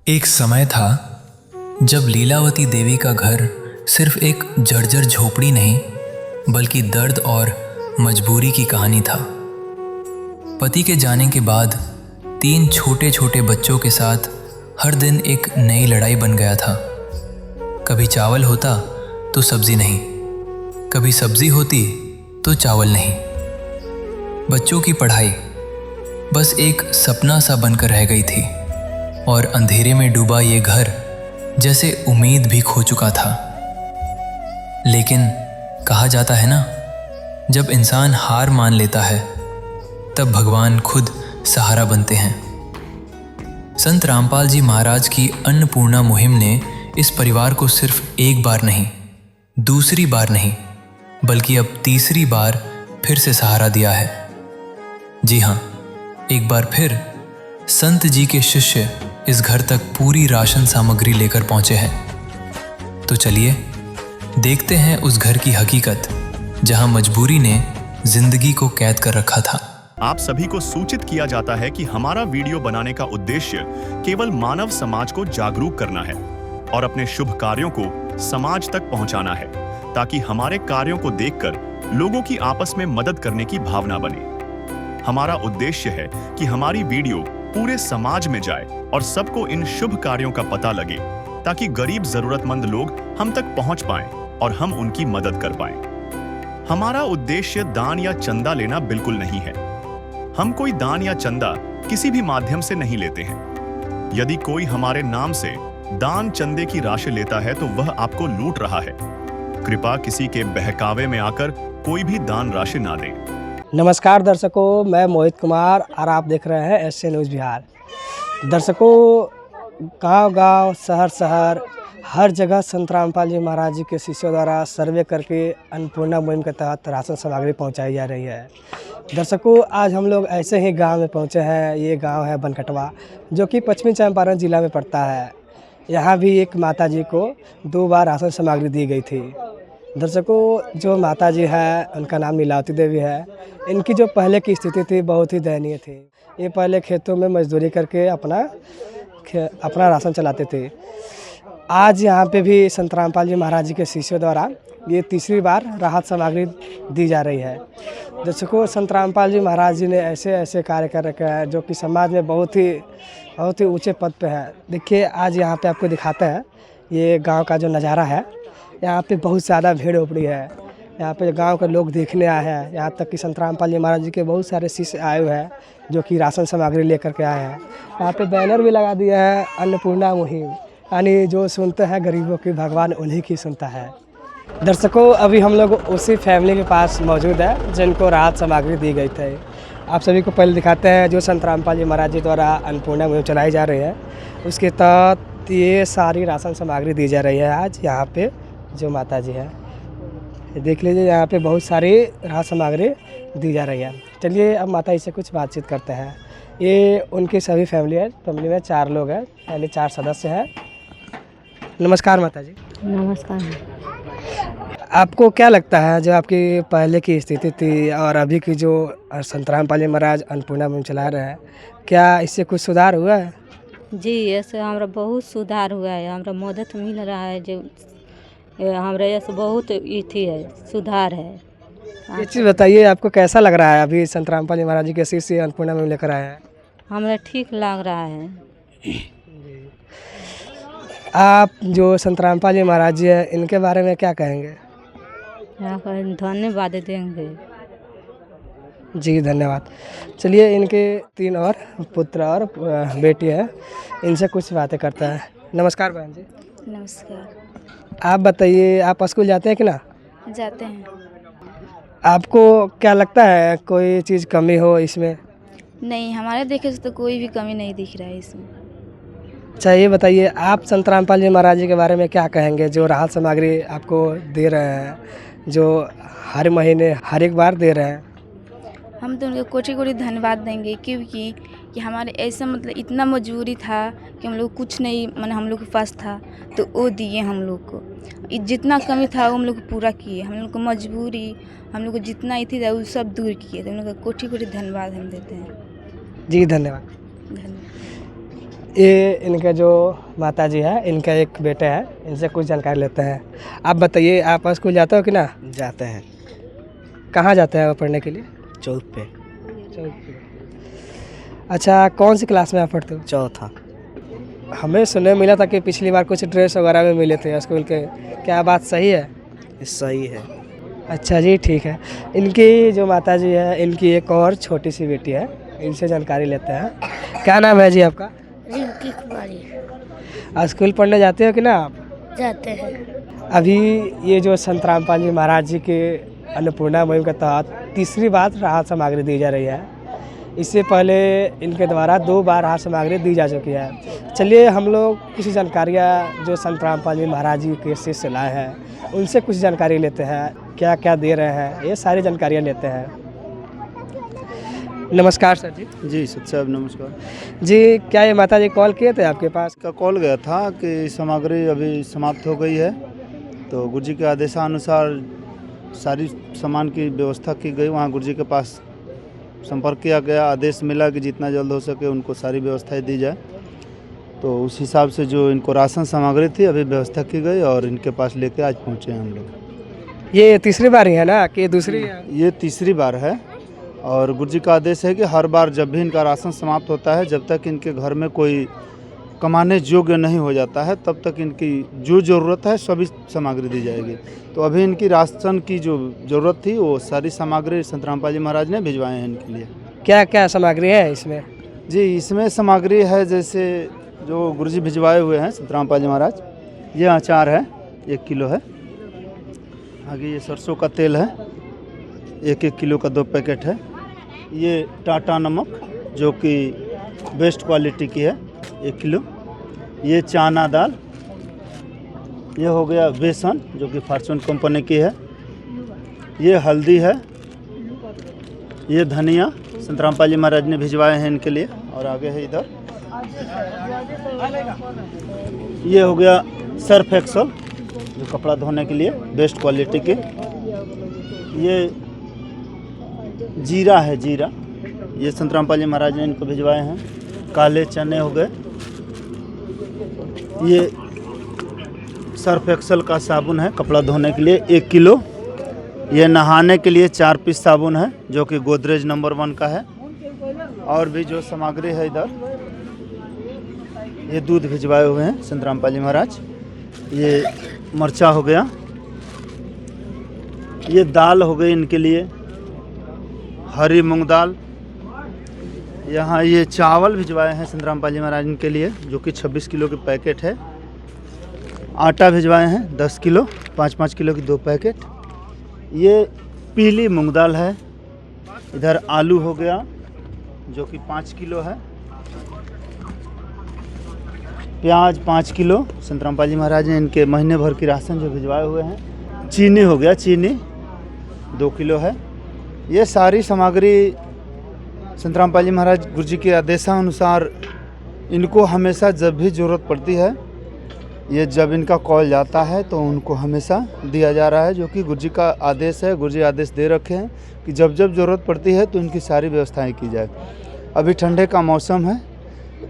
एक समय था जब लीलावती देवी का घर सिर्फ एक जर्जर झोपड़ी नहीं बल्कि दर्द और मजबूरी की कहानी था। पति के जाने के बाद 3 छोटे छोटे बच्चों के साथ हर दिन एक नई लड़ाई बन गया था। कभी चावल होता तो सब्जी नहीं, कभी सब्जी होती तो चावल नहीं। बच्चों की पढ़ाई बस एक सपना सा बनकर रह गई थी और अंधेरे में डूबा ये घर जैसे उम्मीद भी खो चुका था। लेकिन कहा जाता है ना, जब इंसान हार मान लेता है तब भगवान खुद सहारा बनते हैं। संत रामपाल जी महाराज की अन्नपूर्णा मुहिम ने इस परिवार को सिर्फ एक बार नहीं, दूसरी बार नहीं, बल्कि अब तीसरी बार फिर से सहारा दिया है। जी हाँ, एक बार फिर संत जी के शिष्य इस घर तक पूरी राशन सामग्री लेकर पहुंचे हैं। तो चलिए देखते हैं उस घर की हकीकत जहां मजबूरी ने जिंदगी को कैद कर रखा था। आप सभी को सूचित किया जाता है कि हमारा वीडियो बनाने का उद्देश्य केवल मानव समाज को जागरूक करना है और अपने शुभ कार्यों को समाज तक पहुंचाना है, ताकि हमारे कार्यों को देखकर लोगों की आपस में मदद करने की भावना बने। हमारा उद्देश्य है कि हमारी वीडियो पूरे समाज में जाए और सबको इन शुभ कार्यों का पता लगे, ताकि गरीब जरूरतमंद लोग हम तक पहुंच पाएं और हम उनकी मदद कर पाएं। हमारा उद्देश्य दान या चंदा लेना बिल्कुल नहीं है। हम कोई दान या चंदा किसी भी माध्यम से नहीं लेते हैं। यदि कोई हमारे नाम से दान चंदे की राशि लेता है तो वह आपको लूट रहा है। कृपया किसी के बहकावे में आकर कोई भी दान राशि ना दें। नमस्कार दर्शकों, मैं मोहित कुमार और आप देख रहे हैं एसए न्यूज़ बिहार। दर्शकों, गांव-गांव, शहर-शहर, हर जगह संत रामपाल जी महाराज जी के शिष्यों द्वारा सर्वे करके अन्नपूर्णा मुहिम के तहत राशन सामग्री पहुंचाई जा रही है। दर्शकों, आज हम लोग ऐसे ही गांव में पहुंचे हैं। ये गांव है बनकटवा, जो कि पश्चिमी चंपारण जिला में पड़ता है। यहाँ भी एक माता जी को 2 बार राशन सामग्री दी गई थी। दर्शकों, जो माता जी है उनका नाम लीलावती देवी है। इनकी जो पहले की स्थिति थी बहुत ही दयनीय थी। ये पहले खेतों में मजदूरी करके अपना राशन चलाते थे। आज यहाँ पे भी संत रामपाल जी महाराज जी के शिष्यों द्वारा ये तीसरी बार राहत सामग्री दी जा रही है। दर्शकों, संत रामपाल जी महाराज जी ने ऐसे ऐसे कार्य कर रखे हैं जो कि समाज में बहुत ही ऊंचे पद पे है। देखिए, आज यहाँ पे आपको दिखाते हैं ये गांव का जो नज़ारा है। यहाँ पे बहुत ज़्यादा भीड़ उपड़ी है। यहाँ पे गांव के लोग देखने आए हैं। यहाँ तक कि संत रामपाल जी महाराज जी के बहुत सारे शिष्य आए हुए हैं जो कि राशन सामग्री लेकर के आए हैं। यहाँ पे बैनर भी लगा दिया है, अन्नपूर्णा मुहिम, यानी जो सुनते हैं गरीबों की भगवान उन्हीं की सुनता है। दर्शकों, अभी हम लोग उसी फैमिली के पास मौजूद है जिनको राहत सामग्री दी गई थी। आप सभी को पहले दिखाते हैं जो संत रामपाल जी महाराज जी द्वारा अन्नपूर्णा मुहिम चलाई जा रही है, उसके तहत ये सारी राशन सामग्री दी जा रही है। आज यहाँ पे जो माता जी है, देख लीजिए, यहाँ पे बहुत सारी राहत सामग्री दी जा रही है। चलिए अब माता जी से कुछ बातचीत करते हैं। ये उनकी सभी फैमिली है। फैमिली में 4 लोग हैं, यानी 4 सदस्य हैं। नमस्कार माता जी। नमस्कार। आपको क्या लगता है जो आपकी पहले की स्थिति थी और अभी की जो संत रामपाल जी महाराज अन्नपूर्णा मुहिम चला रहे हैं, क्या इससे कुछ सुधार हुआ है? जी, ऐसे हमारा बहुत सुधार हुआ है। हमारा मदद मिल रहा है, जो हमारा ऐसे बहुत थी है, सुधार है। ये चीज़ बताइए, आपको कैसा लग रहा है अभी संत रामपाल जी महाराज जी के शिष्य अन्नपूर्णा मुहिम लेकर आए हैं? हमारा ठीक लग रहा है। आप जो संत रामपाल जी महाराज जी हैं, इनके बारे में क्या कहेंगे? यहाँ पर धन्यवाद देंगे। जी धन्यवाद। चलिए, इनके 3 और पुत्र और बेटी है, इनसे कुछ बातें करता है। नमस्कार बहन जी। नमस्कार। आप बताइए, आप स्कूल जाते हैं कि ना? जाते हैं। आपको क्या लगता है कोई चीज़ कमी हो इसमें? नहीं, हमारे देखे से तो कोई भी कमी नहीं दिख रहा है इसमें। अच्छा, ये बताइए, आप संत रामपाल जी महाराज जी के बारे में क्या कहेंगे जो राहत सामग्री आपको दे रहे हैं, जो हर महीने हर एक बार दे रहे हैं? हम तो उनको कोटि-कोटि धन्यवाद देंगे, क्योंकि कि हमारे ऐसा मतलब इतना मजबूरी था कि हम लोग कुछ नहीं, माने हम लोग के पास था तो वो दिए हम लोग को। जितना कमी था वो हम लोग को पूरा किए। हम लोग को मजबूरी, हम लोग को जितना ही थी वो सब दूर किए। तो हम लोग का कोटि-कोटि धन्यवाद हम देते हैं। जी धन्यवाद। धन्यवाद। ये इनके जो माता जी है, इनका एक बेटे है, इनसे कुछ जानकारी लेते हैं। आप बताइए, आप स्कूल जाते हो कि ना? जाते हैं। कहाँ जाते हैं वो पढ़ने के लिए? चौथ पे। अच्छा, कौन सी क्लास में आप पढ़ते हो? चौथा। हमें सुनने में मिला था कि पिछली बार कुछ ड्रेस वगैरह में मिले थे स्कूल के, क्या बात सही है? सही है। अच्छा जी, ठीक है। इनकी जो माता जी है, इनकी एक और छोटी सी बेटी है, इनसे जानकारी लेते हैं। क्या नाम है जी आपका? रिंकी कुमारी। स्कूल पढ़ने जाते हो कि ना आप? जाते हैं। अभी ये जो संत रामपाल जी महाराज जी के अन्नपूर्णा मुहिम के तहत तीसरी बार राहत सामग्री दी जा रही है। इससे पहले इनके द्वारा 2 बार राहत सामग्री दी जा चुकी है। चलिए हम लोग कुछ जानकारियाँ जो संत रामपाल जी महाराज जी के शिष्य लाए हैं उनसे कुछ जानकारी लेते हैं, क्या क्या दे रहे हैं, ये सारी जानकारियाँ लेते हैं। नमस्कार सर जी। जी सत साहब नमस्कार। जी, क्या ये माता जी कॉल किए थे आपके पास? का कॉल गया था कि सामग्री अभी समाप्त हो गई है, तो गुरुजी के आदेशानुसार सारी सामान की व्यवस्था की गई। वहाँ गुरुजी के पास संपर्क किया गया, आदेश मिला कि जितना जल्द हो सके उनको सारी व्यवस्थाएं दी जाए। तो उस हिसाब से जो इनको राशन सामग्री थी अभी व्यवस्था की गई और इनके पास लेके आज पहुँचे हैं हम लोग। ये तीसरी बार ही है ना कि दूसरी? ये तीसरी बार है और गुरुजी का आदेश है कि हर बार जब भी इनका राशन समाप्त होता है, जब तक इनके घर में कोई कमाने योग्य नहीं हो जाता है तब तक इनकी जो ज़रूरत है सभी सामग्री दी जाएगी। तो अभी इनकी राशन की जो ज़रूरत थी वो सारी सामग्री संत रामपाल जी महाराज ने भिजवाए हैं इनके लिए। क्या क्या सामग्री है इसमें? जी, इसमें सामग्री है जैसे जो गुरुजी भिजवाए हुए हैं संत रामपाल जी महाराज। ये अचार है 1 किलो है। आगे ये सरसों का तेल है 1-1 किलो का 2 पैकेट है। ये टाटा नमक जो कि बेस्ट क्वालिटी की है 1 किलो। ये चना दाल। ये हो गया बेसन जो कि फॉर्चून कंपनी की है। ये हल्दी है। ये धनिया संत रामपाल जी महाराज ने भिजवाए हैं इनके लिए। और आगे है इधर ये हो गया सर्फ एक्सल जो कपड़ा धोने के लिए बेस्ट क्वालिटी के। ये जीरा है, जीरा ये संत रामपाल जी महाराज ने इनको भिजवाए हैं। काले चने हो गए। ये सर्फ एक्सल का साबुन है कपड़ा धोने के लिए 1 किलो। ये नहाने के लिए 4 पीस साबुन है जो कि गोदरेज नंबर 1 का है। और भी जो सामग्री है इधर ये दूध भिजवाए हुए हैं संत रामपाल जी महाराज। ये मरचा हो गया। ये दाल हो गई इनके लिए हरी मूंग दाल। यहाँ ये चावल भिजवाए हैं संत रामपाल जी महाराज इनके लिए जो कि 26 किलो के पैकेट है। आटा भिजवाए हैं 10 किलो, 5-5 किलो की 2 पैकेट। ये पीली मूंग दाल है। इधर आलू हो गया जो कि 5 किलो है। प्याज 5 किलो संत रामपाल जी महाराज ने इनके महीने भर की राशन जो भिजवाए हुए हैं। चीनी हो गया, चीनी 2 किलो है। ये सारी सामग्री संत रामपाल जी महाराज गुरुजी के आदेशानुसार इनको हमेशा जब भी ज़रूरत पड़ती है, ये जब इनका कॉल जाता है तो उनको हमेशा दिया जा रहा है जो कि गुरुजी का आदेश है। गुरुजी आदेश दे रखे हैं कि जब जब ज़रूरत पड़ती है तो इनकी सारी व्यवस्थाएं की जाए। अभी ठंडे का मौसम है,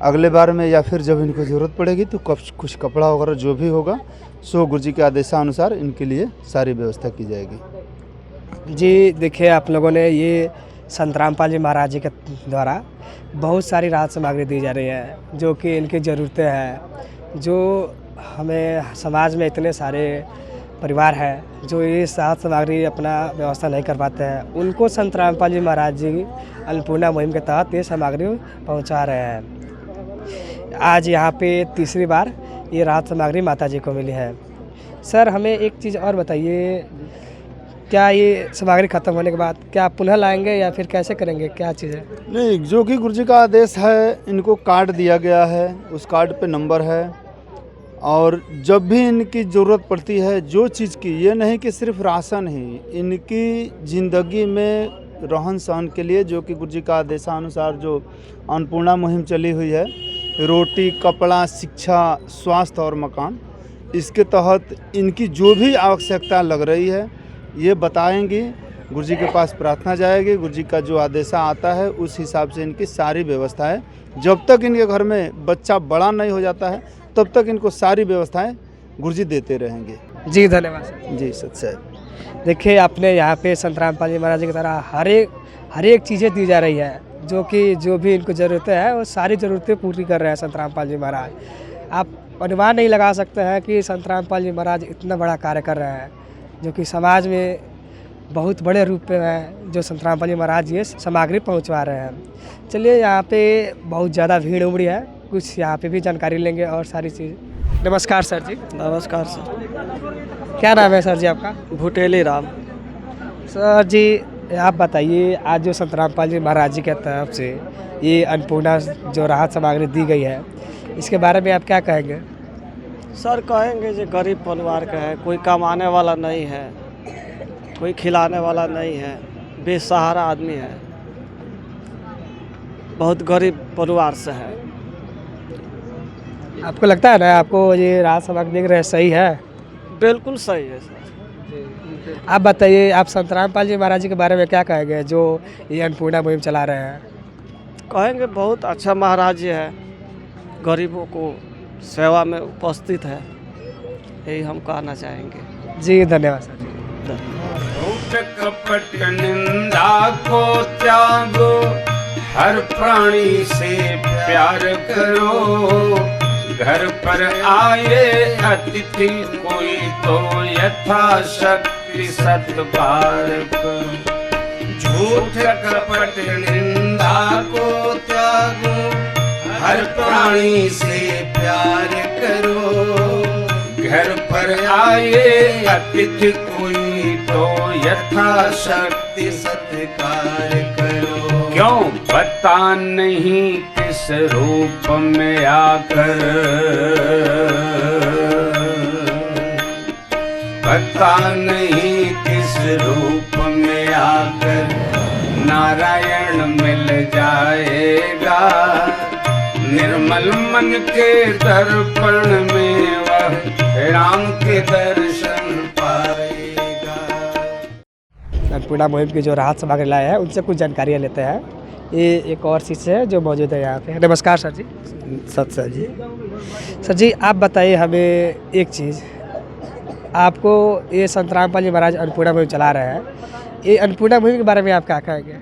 अगले बार में या फिर जब इनको ज़रूरत पड़ेगी तो कुछ कपड़ा वगैरह जो भी होगा सो गुरुजी के आदेशानुसार इनके लिए सारी व्यवस्था की जाएगी। जी देखिए, आप लोगों ने ये संत रामपाल जी महाराज जी के द्वारा बहुत सारी राहत सामग्री दी जा रही है जो कि इनकी ज़रूरतें हैं। जो हमें समाज में इतने सारे परिवार हैं जो ये राहत सामग्री अपना व्यवस्था नहीं कर पाते हैं, उनको संत रामपाल जी महाराज जी अन्नपूर्णा मुहिम के तहत ये सामग्री पहुंचा रहे हैं। आज यहाँ पे तीसरी बार ये राहत सामग्री माता जी को मिली है। सर हमें एक चीज़ और बताइए, क्या ये सामग्री ख़त्म होने के बाद क्या आप पुनः लाएंगे या फिर कैसे करेंगे, क्या चीज़ है? नहीं, जो कि गुरुजी का आदेश है, इनको कार्ड दिया गया है, उस कार्ड पे नंबर है और जब भी इनकी ज़रूरत पड़ती है जो चीज़ की, ये नहीं कि सिर्फ राशन ही, इनकी ज़िंदगी में रहन सहन के लिए जो कि गुरुजी का आदेशानुसार जो अन्नपूर्णा मुहिम चली हुई है, रोटी, कपड़ा, शिक्षा, स्वास्थ्य और मकान, इसके तहत इनकी जो भी आवश्यकता लग रही है ये बताएंगी गुरु जी के पास प्रार्थना जाएगी, गुरु जी का जो आदेशा आता है उस हिसाब से इनकी सारी व्यवस्थाएं, जब तक इनके घर में बच्चा बड़ा नहीं हो जाता है तब तक इनको सारी व्यवस्थाएं गुरु जी देते रहेंगे। जी धन्यवाद सर। जी सत साहब। देखिए अपने यहाँ पे संत रामपाल जी महाराज की तरह हर एक चीज़ें दी जा रही है, जो भी इनको ज़रूरतें हैं वो सारी ज़रूरतें पूरी कर रहे हैं संत रामपाल जी महाराज। आप अनुमान नहीं लगा सकते हैं कि संत रामपाल जी महाराज इतना बड़ा कार्य कर रहे हैं, जो कि समाज में बहुत बड़े रूप में है, जो संत रामपाल जी महाराज ये सामग्री पहुंचवा रहे हैं। चलिए यहाँ पे बहुत ज़्यादा भीड़ उमड़ी है, कुछ यहाँ पे भी जानकारी लेंगे और सारी चीज़। नमस्कार सर जी। नमस्कार सर। क्या नाम है सर जी आपका? भुटेली राम। सर जी आप बताइए, आज जो संत रामपाल जी महाराज जी की तरफ से ये अन्नपूर्णा जो राहत सामग्री दी गई है, इसके बारे में आप क्या कहेंगे? सर कहेंगे जो गरीब परिवार का है, कोई कमाने वाला नहीं है, कोई खिलाने वाला नहीं है, बेसहारा आदमी है, बहुत गरीब परिवार से है। आपको लगता है ना आपको ये राहत सामग्री देख रहे हैं सही है? बिल्कुल सही है सर। आप बताइए, आप संत रामपाल जी महाराज जी के बारे में क्या कहेंगे जो ये अन्नपूर्णा मुहिम चला रहे हैं? कहेंगे बहुत अच्छा महाराज जी है, गरीबों को सेवा में उपस्थित है, यही हम कहना चाहेंगे। जी धन्यवाद सर जी। कपट निंदा को त्यागो, हर प्राणी से प्यार करो, घर पर आए अतिथि कोई तो यथाशक्ति सत्कार करो। झूठ कपट निंदा को त्यागो, हर प्राणी से प्यार करो, घर पर आए अतिथि कोई तो यथाशक्ति सत्कार करो। क्यों पता नहीं किस रूप में आकर, पता नहीं किस रूप में आकर नारायण मिल जाएगा। निर्मल मन के दर्पण में वह राम के दर्शन पाएगा। अन्नपूर्णा मुहिम की जो राहत सामग्री लाए हैं उनसे कुछ जानकारियाँ लेते हैं। ये एक और शिष्य है जो मौजूद है यहाँ पे। नमस्कार सर जी। सत सर जी। सर जी आप बताइए हमें एक चीज़, आपको ये संत रामपाल जी महाराज अन्नपूर्णा मुहिम चला रहे हैं, ये अन्नपूर्णा मुहिम के बारे में आप क्या कहेंगे?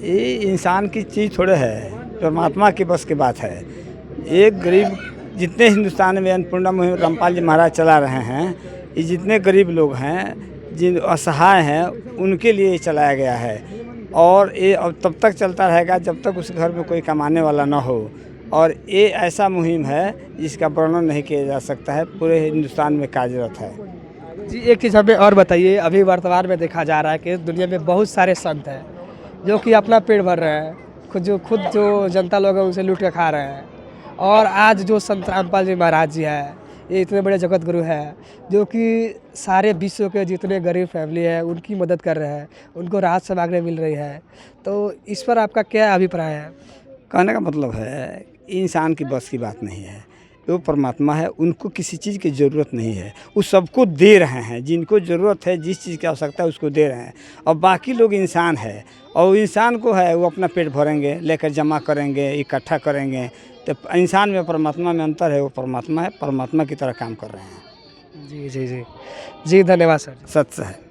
ये इंसान की चीज़ थोड़े है, परमात्मा की बस की बात है। एक गरीब, जितने हिंदुस्तान में अन्नपूर्णा मुहिम रामपाल जी महाराज चला रहे हैं, ये जितने गरीब लोग हैं, जिन असहाय हैं, उनके लिए ये चलाया गया है। और ये अब तब तक चलता रहेगा जब तक उस घर में कोई कमाने वाला ना हो। और ये ऐसा मुहिम है जिसका वर्णन नहीं किया जा सकता है, पूरे हिंदुस्तान में कार्यरत है। जी एक चीज़ हमें और बताइए, अभी वर्तमान में देखा जा रहा है कि दुनिया में बहुत सारे संत हैं जो कि अपना पेट भर रहे हैं, खुद जो जनता लोग हैं उनसे लूट के खा रहे हैं। और आज जो संत रामपाल जी महाराज जी है, ये इतने बड़े जगत गुरु हैं जो कि सारे विश्व के जितने गरीब फैमिली है उनकी मदद कर रहे हैं, उनको राहत सामग्री मिल रही है। तो इस पर आपका क्या अभिप्राय है? कहने का मतलब है इंसान की बस की बात नहीं है, वो परमात्मा है, उनको किसी चीज़ की ज़रूरत नहीं है, वो सबको दे रहे हैं। जिनको ज़रूरत है, जिस चीज़ की आवश्यकता है उसको दे रहे हैं। और बाकी लोग इंसान है, और इंसान को है वो अपना पेट भरेंगे, लेकर जमा करेंगे, इकट्ठा करेंगे। तो इंसान में परमात्मा में अंतर है, वो परमात्मा है, परमात्मा की तरह काम कर रहे हैं। जी जी जी जी धन्यवाद सर। सत्य है।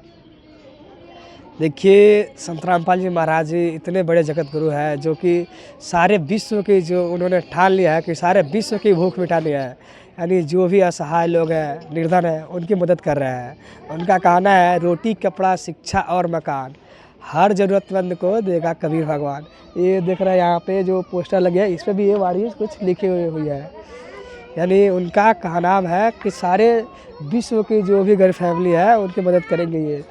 देखिए संत रामपाल जी महाराज जी इतने बड़े जगत गुरु हैं जो कि सारे विश्व की, जो उन्होंने ठान लिया है कि सारे विश्व की भूख मिटानी है, यानी जो भी असहाय लोग हैं, निर्धन हैं, उनकी मदद कर रहे हैं। उनका कहना है रोटी कपड़ा शिक्षा और मकान हर ज़रूरतमंद को देगा कबीर भगवान। ये देख रहे हैं यहाँ पे जो पोस्टर लगे हैं, इस पर भी ये वाणी कुछ लिखी हुई है। यानी उनका कहना है कि सारे विश्व की जो भी गरीब फैमिली है उनकी मदद करेंगे ये।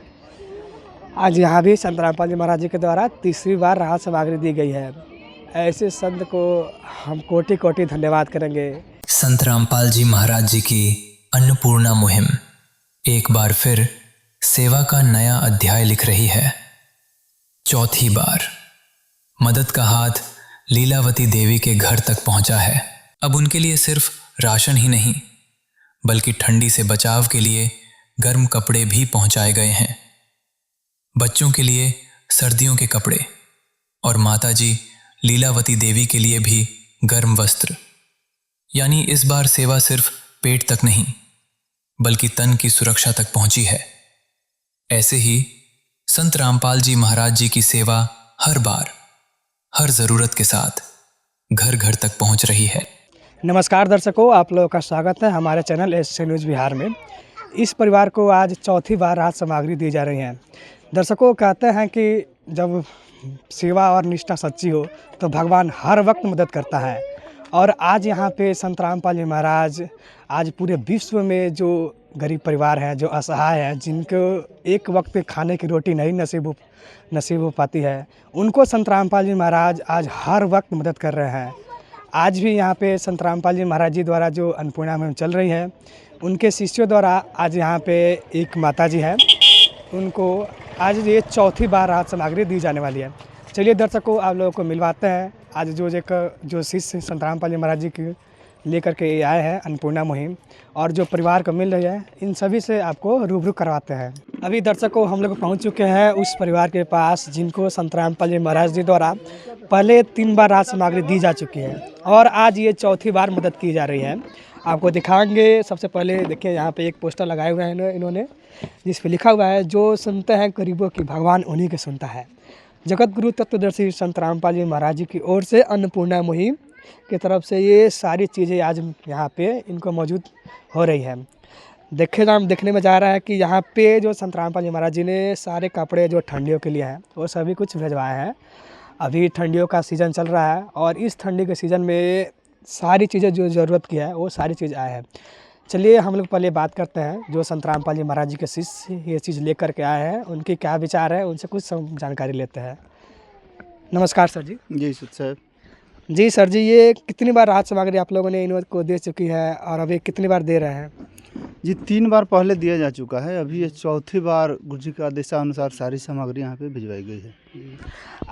आज यहाँ भी संत रामपाल जी महाराज जी के द्वारा तीसरी बार राहत सामग्री दी गई है। ऐसे संत को हम कोटि कोटि धन्यवाद करेंगे। संत रामपाल जी महाराज जी की अन्नपूर्णा मुहिम एक बार फिर सेवा का नया अध्याय लिख रही है। चौथी बार मदद का हाथ लीलावती देवी के घर तक पहुंचा है। अब उनके लिए सिर्फ राशन ही नहीं बल्कि ठंडी से बचाव के लिए गर्म कपड़े भी पहुंचाए गए हैं। बच्चों के लिए सर्दियों के कपड़े और माताजी लीलावती देवी के लिए भी गर्म वस्त्र। यानी इस बार सेवा सिर्फ पेट तक नहीं बल्कि तन की सुरक्षा तक पहुंची है। ऐसे ही संत रामपाल जी महाराज जी की सेवा हर बार हर जरूरत के साथ घर घर तक पहुंच रही है। नमस्कार दर्शकों, आप लोगों का स्वागत है हमारे चैनल एसएन न्यूज़ बिहार में। इस परिवार को आज चौथी बार राहत सामग्री दी जा रही है। दर्शकों, कहते हैं कि जब सेवा और निष्ठा सच्ची हो तो भगवान हर वक्त मदद करता है। और आज यहाँ पे संत रामपाल जी महाराज आज पूरे विश्व में जो गरीब परिवार हैं, जो असहाय हैं, जिनको एक वक्त खाने की रोटी नहीं नसीब हो पाती है, उनको संत रामपाल जी महाराज आज हर वक्त मदद कर रहे हैं। आज भी यहाँ पे संत रामपाल जी महाराज जी द्वारा जो अन्नपूर्णा मुहिम चल रही है, उनके शिष्यों द्वारा आज यहाँ पे एक माता जी हैं, उनको आज ये चौथी बार राहत सामग्री दी जाने वाली है। चलिए दर्शकों, आप लोगों को मिलवाते हैं आज जो शिष्य संत रामपाल जी महाराज जी की लेकर के आए हैं अन्नपूर्णा मुहिम, और जो परिवार को मिल रही है, इन सभी से आपको रूबरू करवाते हैं। अभी दर्शकों, हम लोग पहुंच चुके हैं उस परिवार के पास जिनको संत रामपाल जी महाराज जी द्वारा पहले 3 बार राहत सामग्री दी जा चुकी है और आज ये चौथी बार मदद की जा रही है। आपको दिखाएंगे। सबसे पहले देखिए, यहाँ पे एक पोस्टर लगाए हुए हैं इन्होंने, जिस पे लिखा हुआ है, जो सुनते हैं गरीबों की भगवान उन्हीं के सुनता है। जगत गुरु तत्वदर्शी संत रामपाल जी महाराज जी की ओर से अन्नपूर्णा मुहिम की तरफ से ये सारी चीज़ें आज यहाँ पे इनको मौजूद हो रही है। देखने में जा रहा है कि यहाँ पे जो संत रामपाल जी महाराज जी ने सारे कपड़े जो ठंडियों के लिए हैं वो सभी कुछ भिजवाए हैं। अभी ठंडियों का सीज़न चल रहा है और इस ठंडी के सीज़न में सारी चीज़ें जो ज़रूरत की है वो सारी चीज़ आए हैं। चलिए हम लोग पहले बात करते हैं जो संत रामपाल जी महाराज जी के शिष्य ये चीज़ लेकर के आए हैं, उनके क्या विचार है, उनसे कुछ जानकारी लेते हैं। नमस्कार सर जी। जी साहब। जी सर जी, ये कितनी बार राहत सामग्री आप लोगों ने इनको दे चुकी है और अभी कितनी बार दे रहे हैं? जी 3 बार पहले दिया जा चुका है, अभी ये चौथी बार गुरु जी के आदेशानुसार सारी सामग्री यहाँ पे भिजवाई गई है।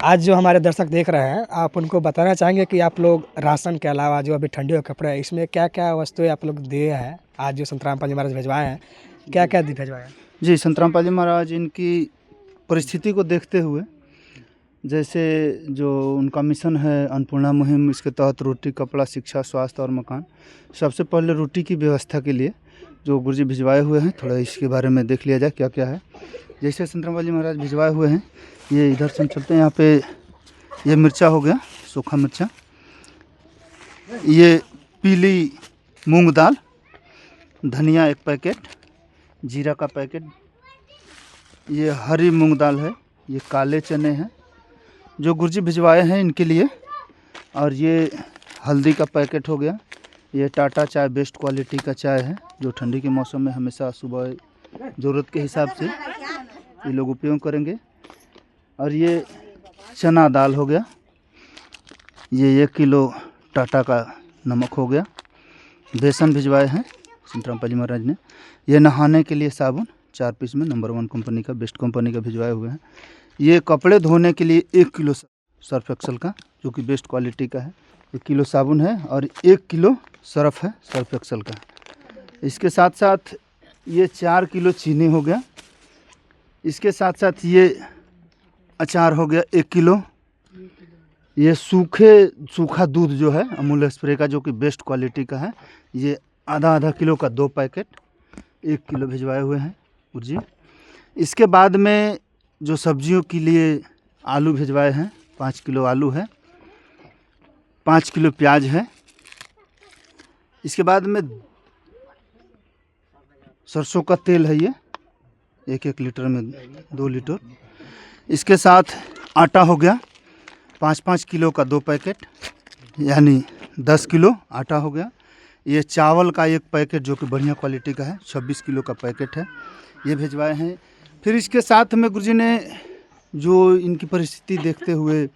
आज जो हमारे दर्शक देख रहे हैं, आप उनको बताना चाहेंगे कि आप लोग राशन के अलावा जो अभी ठंडियों के कपड़े हैं, इसमें क्या क्या वस्तुएं आप लोग दिए हैं? आज जो संत रामपाल जी महाराज भिजवाए हैं, क्या क्या भिजवाए हैं? जी संत रामपाल जी महाराज इनकी परिस्थिति को देखते हुए, जैसे जो उनका मिशन है अन्नपूर्णा मुहिम, इसके तहत रोटी, कपड़ा, शिक्षा, स्वास्थ्य और मकान, सबसे पहले रोटी की व्यवस्था के लिए जो गुरुजी भिजवाए हुए हैं, थोड़ा इसके बारे में देख लिया जाए क्या क्या है। जैसे संत रामपाल जी महाराज भिजवाए हुए हैं, ये इधर से हम चलते हैं। यहाँ पे ये मिर्चा हो गया, सूखा मिर्चा, ये पीली मूंग दाल, धनिया 1 पैकेट, जीरा का पैकेट, ये हरी मूंग दाल है, ये काले चने हैं जो गुरुजी भिजवाए हैं इनके लिए, और ये हल्दी का पैकेट हो गया, ये टाटा चाय बेस्ट क्वालिटी का चाय है जो ठंडी के मौसम में हमेशा सुबह ज़रूरत के हिसाब से ये लोग उपयोग करेंगे, और ये चना दाल हो गया, ये 1 किलो टाटा का नमक हो गया, बेसन भिजवाए हैं संत रामपाल जी महाराज ने, ये नहाने के लिए साबुन 4 पीस में नंबर 1 कंपनी का, बेस्ट कंपनी का भिजवाए हुए हैं। ये कपड़े धोने के लिए 1 किलो सर्फ एक्सल का जो कि बेस्ट क्वालिटी का है, 1 किलो साबुन है और 1 किलो सर्फ है सर्फ एक्सल का। इसके साथ साथ ये 4 किलो चीनी हो गया, इसके साथ साथ ये अचार हो गया 1 किलो, ये सूखा दूध जो है अमूल स्प्रे का जो कि बेस्ट क्वालिटी का है, ये आधा किलो का 2 पैकेट 1 किलो भिजवाए हुए हैं जी। इसके बाद में जो सब्जियों के लिए आलू भिजवाए हैं, 5 किलो आलू है, 5 किलो प्याज है। इसके बाद में सरसों का तेल है, ये 1 लीटर में 2 लीटर। इसके साथ आटा हो गया 5 किलो का 2 पैकेट, यानी 10 किलो आटा हो गया। ये चावल का 1 पैकेट जो कि बढ़िया क्वालिटी का है, 26 किलो का पैकेट है, ये भिजवाए हैं। फिर इसके साथ में गुरुजी ने जो इनकी परिस्थिति देखते हुए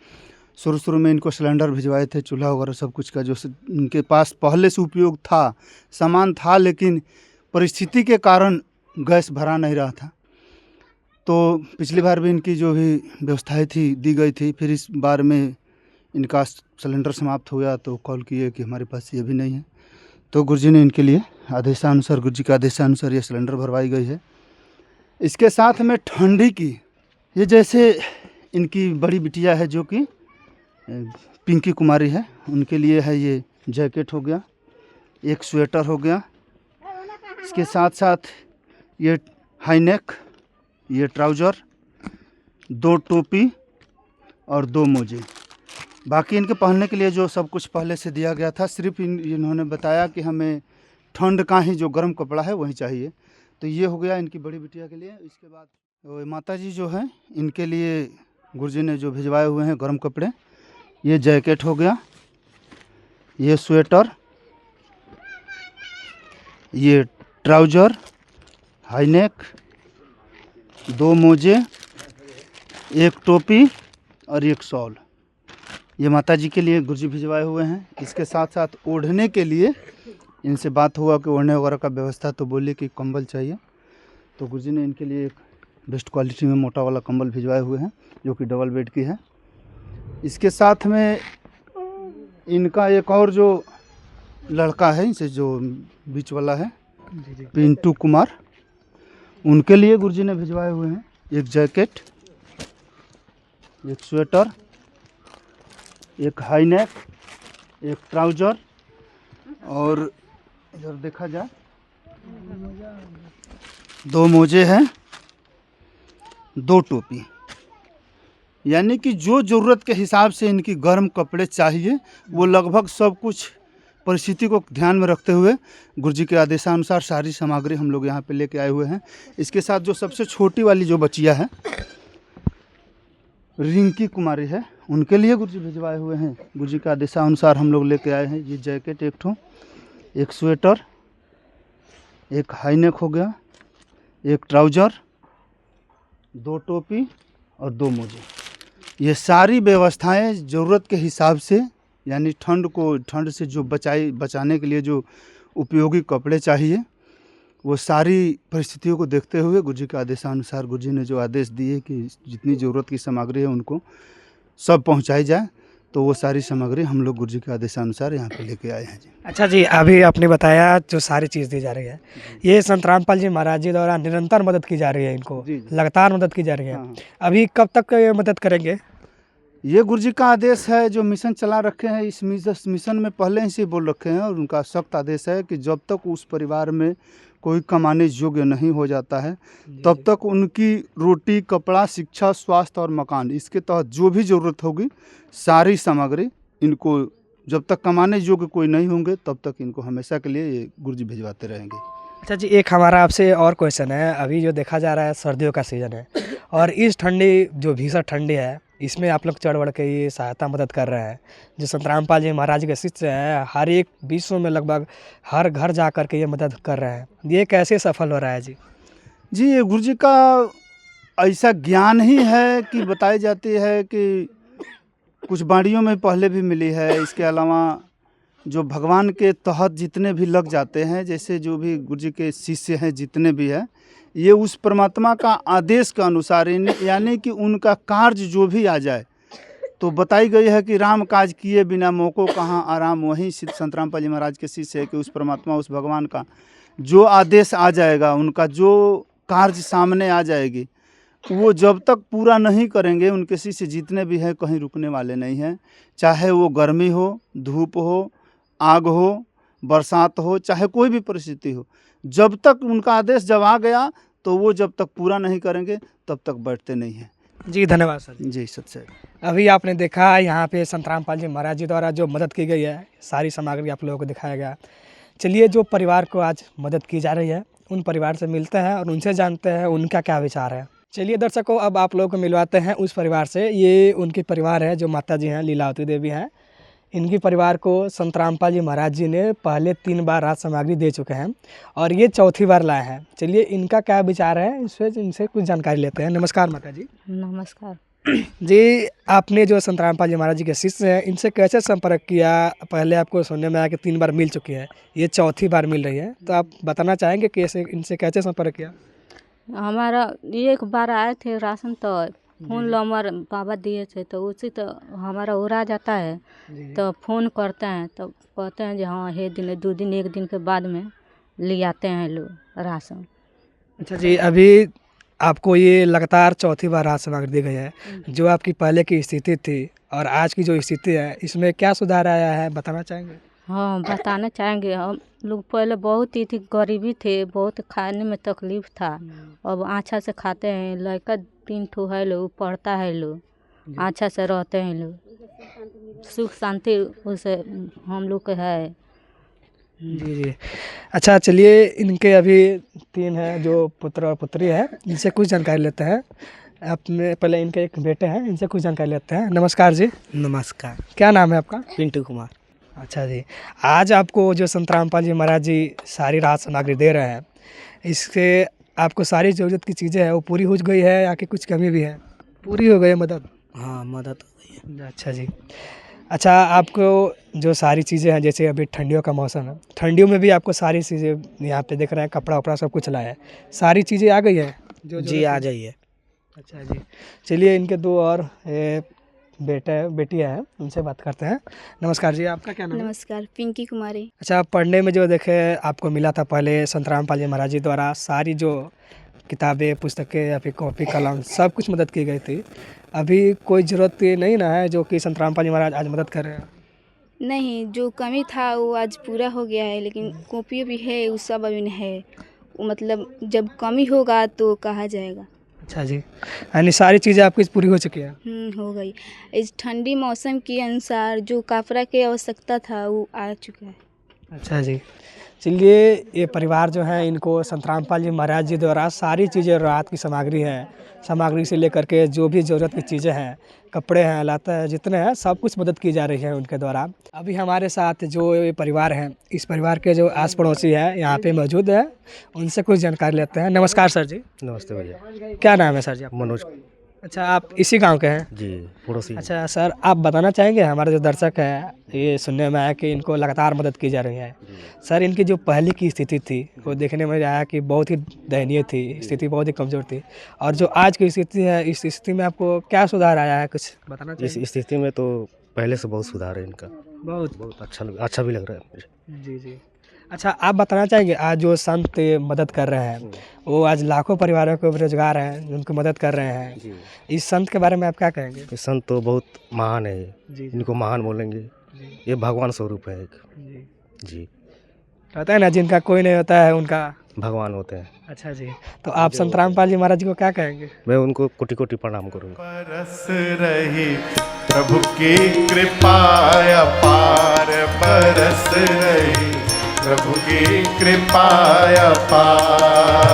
शुरू में इनको सिलेंडर भिजवाए थे, चूल्हा वगैरह सब कुछ का जो इनके पास पहले से उपयोग था, सामान था, लेकिन परिस्थिति के कारण गैस भरा नहीं रहा था। तो पिछली बार भी इनकी जो भी व्यवस्थाएं थी दी गई थी, फिर इस बार में इनका सिलेंडर समाप्त हो गया तो कॉल किए कि हमारे पास ये भी नहीं है। तो गुरुजी ने इनके लिए आदेशानुसार, गुरुजी के आदेशानुसार ये सिलेंडर भरवाई गई है। इसके साथ में ठंडी की ये जैसे इनकी बड़ी बिटिया है जो कि पिंकी कुमारी है, उनके लिए है ये जैकेट हो गया, एक स्वेटर हो गया, इसके साथ साथ ये हाई नेक, ये ट्राउज़र, 2 टोपी और 2 मोजे। बाकी इनके पहनने के लिए जो सब कुछ पहले से दिया गया था, सिर्फ इन्होंने बताया कि हमें ठंड का ही जो गर्म कपड़ा है वही चाहिए। तो ये हो गया इनकी बड़ी बिटिया के लिए। इसके बाद माता जी जो है इनके लिए गुरुजी ने जो भिजवाए हुए हैं गर्म कपड़े, ये जैकेट हो गया, ये स्वेटर, ये ट्राउज़र, हाई नेक, 2 मोजे, एक टोपी और एक शॉल, ये माता जी के लिए गुरुजी भिजवाए हुए हैं। इसके साथ साथ ओढ़ने के लिए इनसे बात हुआ कि ओढ़ने वगैरह का व्यवस्था, तो बोले कि कंबल चाहिए, तो गुरुजी ने इनके लिए एक बेस्ट क्वालिटी में मोटा वाला कंबल भिजवाए हुए हैं जो कि डबल बेड की है। इसके साथ में इनका एक और जो लड़का है, इनसे जो बीच वाला है पिंटू कुमार, उनके लिए गुरुजी ने भिजवाए हुए हैं एक जैकेट, एक स्वेटर, एक हाई नेक, एक ट्राउज़र और इधर देखा जाए 2 मोजे हैं, 2 टोपी। यानी कि जो ज़रूरत के हिसाब से इनकी गर्म कपड़े चाहिए वो लगभग सब कुछ परिस्थिति को ध्यान में रखते हुए गुरुजी के आदेशानुसार सारी सामग्री हम लोग यहाँ पे लेके आए हुए हैं। इसके साथ जो सबसे छोटी वाली जो बच्चिया है रिंकी कुमारी है, उनके लिए गुरुजी भिजवाए हुए हैं। गुरुजी के आदेशानुसार हम लोग लेके आए हैं ये जैकेट एक ठो, एक स्वेटर, एक हाई नेक हो गया, एक ट्राउज़र, 2 टोपी और 2 मोजे। ये सारी व्यवस्थाएं ज़रूरत के हिसाब से, यानी ठंड से जो बचाने के लिए जो उपयोगी कपड़े चाहिए वो सारी परिस्थितियों को देखते हुए गुरुजी के आदेशानुसार गुरुजी ने जो आदेश दिए कि जितनी ज़रूरत की सामग्री है उनको सब पहुंचाई जाए, तो वो सारी सामग्री हम लोग गुरुजी के आदेशानुसार यहाँ पे लेके आए हैं जी। अच्छा जी, अभी आपने बताया जो सारी चीज़ दी जा रही है, ये संत रामपाल जी महाराज जी द्वारा निरंतर मदद की जा रही है, इनको लगातार मदद की जा रही है। हाँ। अभी कब तक ये मदद करेंगे? ये गुरुजी का आदेश है, जो मिशन चला रखे हैं इस मिशन में पहले ही से बोल रखे हैं, और उनका सख्त आदेश है कि जब तक उस परिवार में कोई कमाने योग्य नहीं हो जाता है तब तक उनकी रोटी, कपड़ा, शिक्षा, स्वास्थ्य और मकान, इसके तहत जो भी ज़रूरत होगी सारी सामग्री इनको, जब तक कमाने योग्य कोई नहीं होंगे तब तक इनको हमेशा के लिए ये गुरुजी भिजवाते रहेंगे। अच्छा जी, एक हमारा आपसे और क्वेश्चन है। अभी जो देखा जा रहा है सर्दियों का सीज़न है और इस ठंडी जो भीषण ठंडी है इसमें आप लोग चढ़ बढ़ के ये सहायता मदद कर रहे हैं। जो संत रामपाल जी महाराज के शिष्य हैं, हर एक विश्व में लगभग हर घर जा कर के ये मदद कर रहे हैं, ये कैसे सफल हो रहा है जी? जी, ये गुरुजी का ऐसा ज्ञान ही है कि बताई जाती है कि कुछ बाड़ियों में पहले भी मिली है। इसके अलावा जो भगवान के तहत जितने भी लग जाते हैं, जैसे जो भी गुरुजी के शिष्य हैं जितने भी हैं, ये उस परमात्मा का आदेश के अनुसार, यानी कि उनका कार्य जो भी आ जाए, तो बताई गई है कि राम काज किए बिना मोको कहाँ आराम। वहीं संत रामपाल जी महाराज के शिष्य है कि उस परमात्मा, उस भगवान का जो आदेश आ जाएगा, उनका जो कार्य सामने आ जाएगी, वो जब तक पूरा नहीं करेंगे उनके शिष्य जितने भी हैं कहीं रुकने वाले नहीं हैं। चाहे वो गर्मी हो, धूप हो, आग हो, बरसात हो, चाहे कोई भी परिस्थिति हो, जब तक उनका आदेश जब आ गया तो वो जब तक पूरा नहीं करेंगे तब तक बैठते नहीं हैं। जी धन्यवाद सर। जी सच्चाई। अभी आपने देखा यहाँ पे संत रामपाल जी महाराज जी द्वारा जो मदद की गई है, सारी सामग्री आप लोगों को दिखाया गया। चलिए, जो परिवार को आज मदद की जा रही है उन परिवार से मिलते हैं और उनसे जानते हैं उनका क्या विचार है। चलिए दर्शकों, अब आप लोगों को मिलवाते हैं उस परिवार से। ये उनके परिवार है, जो माता जी हैं लीलावती देवी हैं। इनकी परिवार को संत रामपाल जी महाराज जी ने पहले 3 बार राज सामग्री दे चुके हैं और ये 4थी बार लाए हैं। चलिए, इनका क्या विचार है इनसे कुछ जानकारी लेते हैं। नमस्कार माता जी। नमस्कार जी, आपने जो संत रामपाल जी महाराज जी के शिष्य हैं, इनसे कैसे संपर्क किया? पहले आपको सुनने में आया कि 3 बार मिल चुकी है, ये 4थी बार मिल रही है, तो आप बताना चाहेंगे कैसे इनसे कैसे संपर्क किया? हमारा एक बार आए थे राशन, तो फोन नंबर बाबा दिए थे, तो उसी तो हमारा उड़ा जाता है, तो फ़ोन करते हैं, तो कहते हैं कि हाँ ये दिन 2 दिन 1 दिन के बाद में ले आते हैं लोग राशन। अच्छा जी, अभी आपको ये लगातार चौथी बार राहत सामग्री दी गई है। जो आपकी पहले की स्थिति थी और आज की जो स्थिति है, इसमें क्या सुधार आया है, बताना चाहेंगे? हाँ, बताना चाहेंगे। हम लोग पहले बहुत ही थी, गरीबी थे, बहुत खाने में तकलीफ था। अब अच्छा से खाते हैं, लड़का 3 ठो है लोग, पढ़ता है लोग, अच्छा से रहते हैं लोग, सुख शांति उसे हम लोग के है। जी जी। अच्छा, चलिए, इनके अभी 3 हैं जो पुत्र और पुत्री है, इनसे कुछ जानकारी लेते हैं। अपने पहले इनके एक बेटे हैं, इनसे कुछ जानकारी लेते हैं। नमस्कार जी। नमस्कार। क्या नाम है आपका? पिंटू कुमार। अच्छा जी, आज आपको जो संत रामपाल जी महाराज जी सारी राहत सामग्री दे रहे हैं, इससे आपको सारी ज़रूरत की चीज़ें हैं वो पूरी हो गई है या कि कुछ कमी भी है? पूरी हो गई है मदद? हाँ, मदद हो गई है। अच्छा जी। अच्छा, आपको जो सारी चीज़ें हैं, जैसे अभी ठंडियों का मौसम है, ठंडियों में भी आपको सारी चीज़ें यहाँ पे देख रहे हैं, कपड़ा वपड़ा सब कुछ लाया है, सारी चीज़ें आ गई हैं जो जी, आ जाइए। अच्छा जी। चलिए, इनके 2 और बेटियाँ हैं, उनसे बात करते हैं। नमस्कार जी, आपका क्या नाम है? नमस्कार, पिंकी कुमारी। अच्छा, पढ़ने में जो देखे आपको मिला था पहले संत रामपाल जी महाराज जी द्वारा सारी जो किताबें, पुस्तकें या फिर कॉपी कलम सब कुछ मदद की गई थी, अभी कोई ज़रूरत नहीं ना है जो कि संत रामपाल जी महाराज आज मदद कर रहे हैं? नहीं, जो कमी था वो आज पूरा हो गया है, लेकिन कॉपी भी है, वो सब अभी नहीं है। वो मतलब जब कमी होगा तो कहा जाएगा। अच्छा जी, यानी सारी चीज़ें आपकी पूरी हो चुकी हैं? हो गई। इस ठंडी मौसम के अनुसार जो कपड़ा की आवश्यकता था वो आ चुका है। अच्छा जी। चलिए, ये परिवार जो है, इनको संत रामपाल जी महाराज जी द्वारा सारी चीज़ें, राहत की सामग्री से लेकर के जो भी ज़रूरत की चीज़ें हैं, कपड़े हैं, लाता है, जितने हैं सब कुछ मदद की जा रही है उनके द्वारा। अभी हमारे साथ जो ये परिवार है, इस परिवार के जो आस पड़ोसी हैं यहाँ पे मौजूद है, उनसे कुछ जानकारी लेते हैं। नमस्कार सर जी। नमस्ते भैया। क्या नाम है सर जी आपका? मनोज। अच्छा, आप इसी गांव के हैं? जी, पड़ोसी। अच्छा सर, आप बताना चाहेंगे, हमारे जो दर्शक हैं, ये सुनने में आया कि इनको लगातार मदद की जा रही है। सर, इनकी जो पहले की स्थिति थी वो देखने में आया कि बहुत ही दयनीय थी, स्थिति बहुत ही कमज़ोर थी, और जो आज की स्थिति है, इस स्थिति में आपको क्या सुधार आया है, कुछ बताना चाहिए? इस स्थिति में तो पहले से बहुत सुधार है इनका। बहुत अच्छा भी लग रहा है मुझे। जी जी। अच्छा, आप बताना चाहेंगे, आज जो संत मदद कर रहे हैं, वो आज लाखों परिवारों को रोजगार हैं, उनको मदद कर रहे हैं, जी। इस संत के बारे में आप क्या कहेंगे? ये संत तो बहुत महान है, जी। इनको महान बोलेंगे। ये भगवान स्वरूप है एक। जी। कहते हैं ना, जिनका कोई नहीं होता है उनका भगवान होते हैं। अच्छा जी, तो आप संत रामपाल जी महाराज जी को क्या कहेंगे? मैं उनको कोटि कोटि प्रणाम करूँगा। बरस रही प्रभु की कृपा अपार, बरस रही प्रभु की कृपा अपार।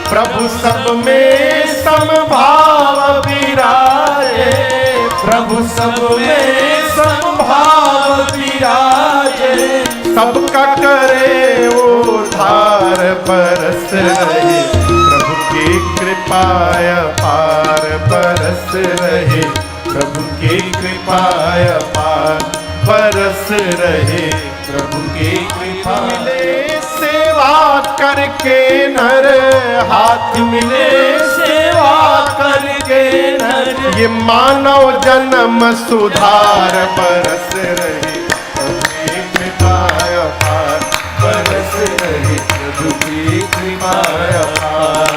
प्रभु सब में समभाव विराजे, प्रभु सब में समभाव विराजे, सबका करे उद्धार, बरस रही प्रभु की कृपा अपार, बरस रही प्रभु की कृपा अपार, बरस रही प्रभु की कृपा। मिले सेवा करके नर, हाथ मिले सेवा करके नर, ये मानव जन्म सुधार, बरस रही प्रभु की कृपा अपार, बरस रही प्रभु की कृपा अपार।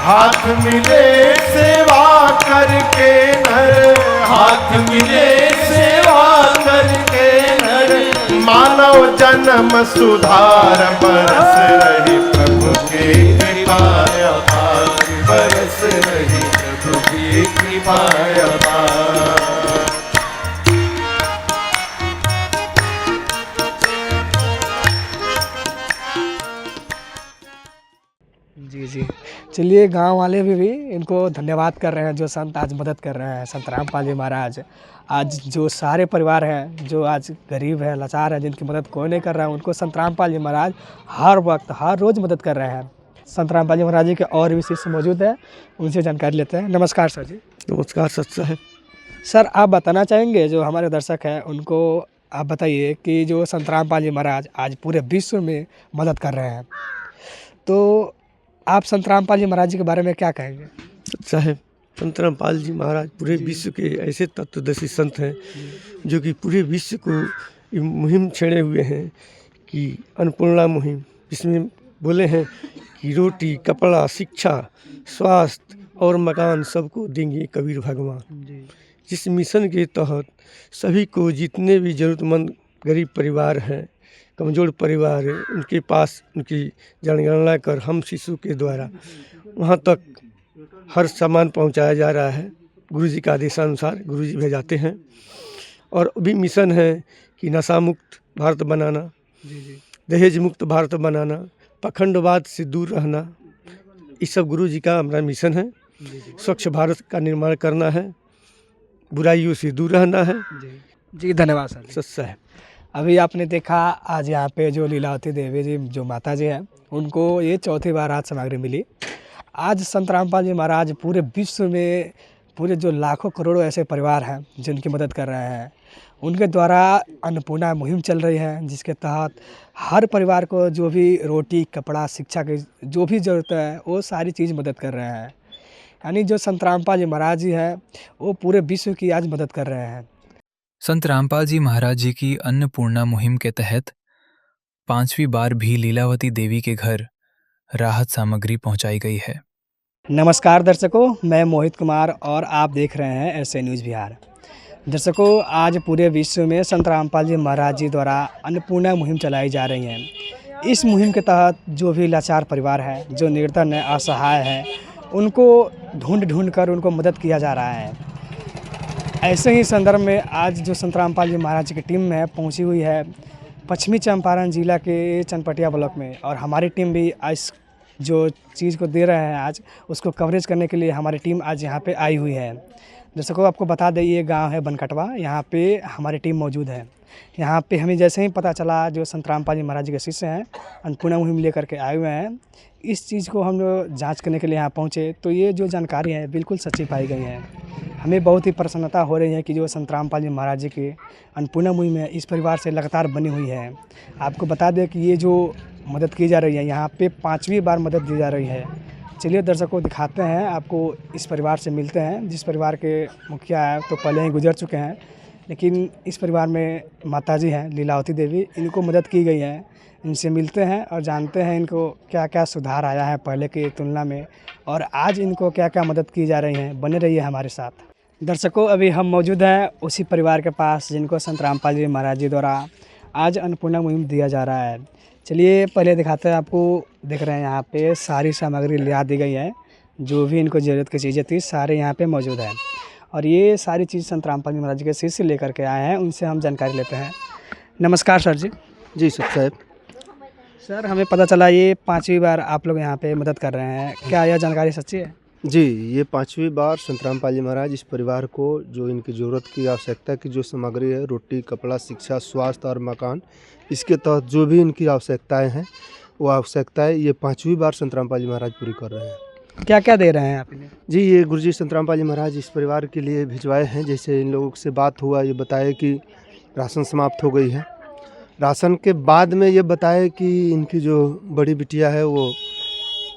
हाथ मिले सेवा करके नर, हाथ मिले सेवा करके नर, मानव जन्म सुधार, बरस रही प्रभु की कृपा अपार, बरस रही प्रभु की कृपा अपार। जी जी। चलिए, गांव वाले भी इनको धन्यवाद कर रहे हैं, जो संत आज मदद कर रहे हैं, संत रामपाल जी महाराज। आज जो सारे परिवार हैं जो आज गरीब हैं, लाचार हैं, जिनकी मदद कोई नहीं कर रहा है, उनको संत रामपाल जी महाराज हर वक्त, हर रोज़ मदद कर रहे हैं। संत रामपाल जी महाराज जी के और भी शिष्य मौजूद हैं, उनसे जानकारी लेते हैं। नमस्कार सर जी। नमस्कार सच साहब। सर, आप बताना चाहेंगे, जो हमारे दर्शक हैं उनको आप बताइए कि जो संत रामपाल जी महाराज आज पूरे विश्व में मदद कर रहे हैं, तो आप संत रामपाल जी महाराज जी के बारे में क्या कहेंगे? साहब, संत रामपाल जी महाराज पूरे विश्व के ऐसे तत्वदर्शी संत हैं जो कि पूरे विश्व को मुहिम छेड़े हुए हैं कि अन्नपूर्णा मुहिम, जिसमें बोले हैं कि रोटी, कपड़ा, शिक्षा, स्वास्थ्य और मकान सबको देंगे कबीर भगवान। जिस मिशन के तहत सभी को, जितने भी ज़रूरतमंद गरीब परिवार हैं, कमज़ोर परिवार है, उनके पास उनकी जनगणना कर हम शिशु के द्वारा वहाँ तक हर सामान पहुँचाया जा रहा है। गुरुजी का आदेशानुसार गुरुजी भेजाते हैं। और भी मिशन है कि नशा मुक्त भारत बनाना, दहेज मुक्त भारत बनाना, पखंडवाद से दूर रहना, ये सब गुरुजी का हमारा मिशन है। स्वच्छ भारत का निर्माण करना है, बुराइयों से दूर रहना है। जी धन्यवाद सर। सच्चा है। अभी आपने देखा आज यहाँ पे जो लीलावती देवी जी जो माता जी हैं, उनको ये चौथी बार आज सामग्री मिली। आज संत रामपाल जी महाराज पूरे विश्व में पूरे जो लाखों करोड़ों ऐसे परिवार हैं जिनकी मदद कर रहे हैं, उनके द्वारा अन्नपूर्णा मुहिम चल रही है, जिसके तहत हर परिवार को जो भी रोटी, कपड़ा, शिक्षा की जो भी ज़रूरत है वो सारी चीज़ मदद कर रहे हैं। यानी जो संत रामपाल जी महाराज जी हैं वो पूरे विश्व की आज मदद कर रहे हैं। संत रामपाल जी महाराज जी की अन्नपूर्णा मुहिम के तहत 5वीं बार भी लीलावती देवी के घर राहत सामग्री पहुंचाई गई है। नमस्कार दर्शकों, मैं मोहित कुमार और आप देख रहे हैं एसए न्यूज़ बिहार। दर्शकों, आज पूरे विश्व में संत रामपाल जी महाराज जी द्वारा अन्नपूर्णा मुहिम चलाई जा रही है। इस मुहिम के तहत जो भी लाचार परिवार है, जो निर्धन है, असहाय है, उनको ढूंढ कर उनको मदद किया जा रहा है। ऐसे ही संदर्भ में आज जो संत रामपाल जी महाराज की टीम है पहुंची हुई है पश्चिमी चंपारण जिला के चनपटिया ब्लॉक में, और हमारी टीम भी आज जो चीज़ को दे रहे हैं आज उसको कवरेज करने के लिए हमारी टीम आज यहाँ पे आई हुई है। दर्शकों, आपको बता दें ये गांव है बनकटवा, यहाँ पे हमारी टीम मौजूद है। यहाँ पे हमें जैसे ही पता चला जो संत रामपाल जी महाराज जी के शिष्य हैं अन्नपूर्णा मुहिम लेकर के आए हुए हैं, इस चीज़ को हम लोग जाँच करने के लिए यहाँ पहुँचे तो ये जो जानकारी है बिल्कुल सच्ची पाई गई है। हमें बहुत ही प्रसन्नता हो रही है कि जो संत रामपाल जी महाराज जी की अन्नपूर्णा मुहिम है इस परिवार से लगातार बनी हुई है। आपको बता दें कि ये जो मदद की जा रही है यहाँ पे 5वीं बार मदद दी जा रही है। चलिए दर्शकों दिखाते हैं, आपको इस परिवार से मिलते हैं जिस परिवार के मुखिया है तो पहले ही गुजर चुके हैं, लेकिन इस परिवार में माताजी हैं लीलावती देवी, इनको मदद की गई है। इनसे मिलते हैं और जानते हैं इनको क्या क्या सुधार आया है पहले की तुलना में और आज इनको क्या क्या मदद की जा रही है। बने रहिए हमारे साथ। दर्शकों, अभी हम मौजूद हैं उसी परिवार के पास जिनको संत रामपाल जी महाराज जी द्वारा आज अन्नपूर्णा मुहिम दिया जा रहा है। चलिए पहले दिखाते हैं आपको। देख रहे हैं यहाँ पे सारी सामग्री लिया दी गई है, जो भी इनको ज़रूरत की चीज़ें थी सारे यहाँ पे मौजूद है और ये सारी चीज़ संत रामपाल जी महाराज के शिष्य लेकर के आए हैं, उनसे हम जानकारी लेते हैं। नमस्कार सर जी। जी साहब। सर, हमें पता चला ये 5वीं बार आप लोग यहाँ पे मदद कर रहे हैं, क्या यह जानकारी सच्ची है? जी, ये 5वीं बार संत रामपाल जी महाराज इस परिवार को जो इनकी ज़रूरत की आवश्यकता की जो सामग्री है, रोटी, कपड़ा, शिक्षा, स्वास्थ्य और मकान, इसके तहत जो भी इनकी आवश्यकताएं हैं वो आवश्यकताएं ये 5वीं बार संत रामपाल जी महाराज पूरी कर रहे हैं। क्या क्या दे रहे हैं आप इन्हें? जी, ये गुरुजी संत रामपाल जी महाराज इस परिवार के लिए भिजवाए हैं। जैसे इन लोगों से बात हुआ, ये बताए कि राशन समाप्त हो गई है। राशन के बाद में ये बताए कि इनकी जो बड़ी बिटिया है वो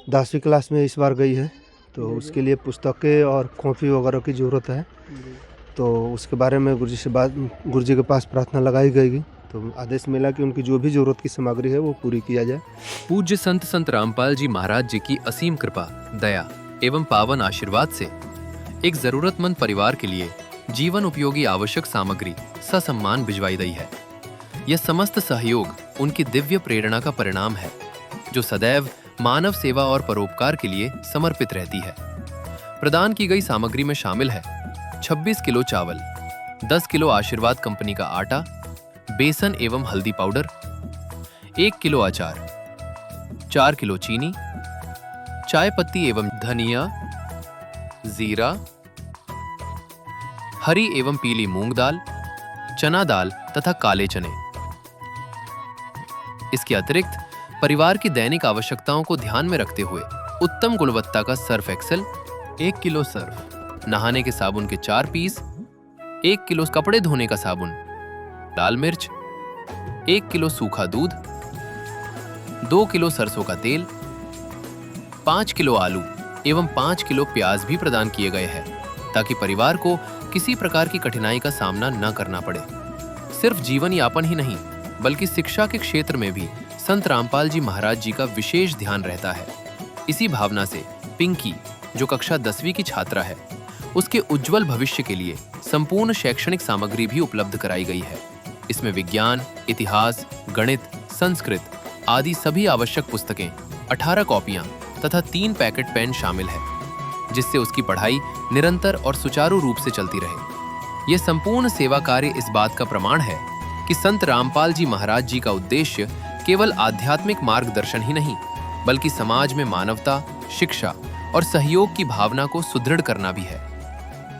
10वीं क्लास में इस बार गई है, तो उसके लिए पुस्तकें और कॉपी वगैरह की ज़रूरत है। तो उसके बारे में गुरुजी के पास प्रार्थना लगाई गई, तो आदेश मिला कि उनकी जो भी ज़रूरत की सामग्री है वो पूरी किया जाए। पूज्य संत रामपाल जी महाराज जी की असीम कृपा, दया एवं पावन आशीर्वाद से एक जरूरतमंद परिवार के लिए जीवन उपयोगी आवश्यक सामग्री ससम्मान भिजवाई गई है। यह समस्त सहयोग उनकी दिव्य प्रेरणा का परिणाम है, जो सदैव मानव सेवा और परोपकार के लिए समर्पित रहती है। प्रदान की गई सामग्री में शामिल है 26 किलो चावल, 10 किलो आशीर्वाद कंपनी का आटा, बेसन एवं हल्दी पाउडर, 1 किलो अचार, 4 किलो चीनी, चाय पत्ती एवं धनिया, जीरा, हरी एवं पीली मूंग दाल, चना दाल तथा काले चने। इसके अतिरिक्त परिवार की दैनिक आवश्यकताओं को ध्यान में रखते हुए उत्तम गुणवत्ता का सर्फ एक्सेल, 1 किलो सर्फ, नहाने के साबुन के 4 पीस, 1 किलो कपड़े धोने का साबुन, लाल मिर्च, 1 किलो सूखा दूध, 2 किलो सरसों का तेल, 5 किलो आलू एवं 5 किलो प्याज भी प्रदान किए गए हैं, ताकि परिवार को किसी प्रकार की कठिनाई का सामना न करना पड़े। सिर्फ जीवन यापन ही नहीं, बल्कि शिक्षा के क्षेत्र में भी संत रामपाल जी महाराज जी का विशेष ध्यान रहता है। इसी भावना से पिंकी, जो कक्षा 10वीं की छात्रा है, उसके उज्जवल भविष्य के लिए संपूर्ण शैक्षणिक सामग्री भी उपलब्ध कराई गई है। इसमें विज्ञान, इतिहास, गणित, संस्कृत आदि सभी आवश्यक पुस्तकें, 18 कॉपियां तथा 3 पैकेट पेन शामिल है, जिससे उसकी पढ़ाई निरंतर और सुचारू रूप से चलती रहे। यह संपूर्ण सेवा कार्य इस बात का प्रमाण है कि संत रामपाल जी महाराज जी का उद्देश्य केवल आध्यात्मिक मार्गदर्शन ही नहीं, बल्कि समाज में मानवता, शिक्षा और सहयोग की भावना को सुदृढ़ करना भी है।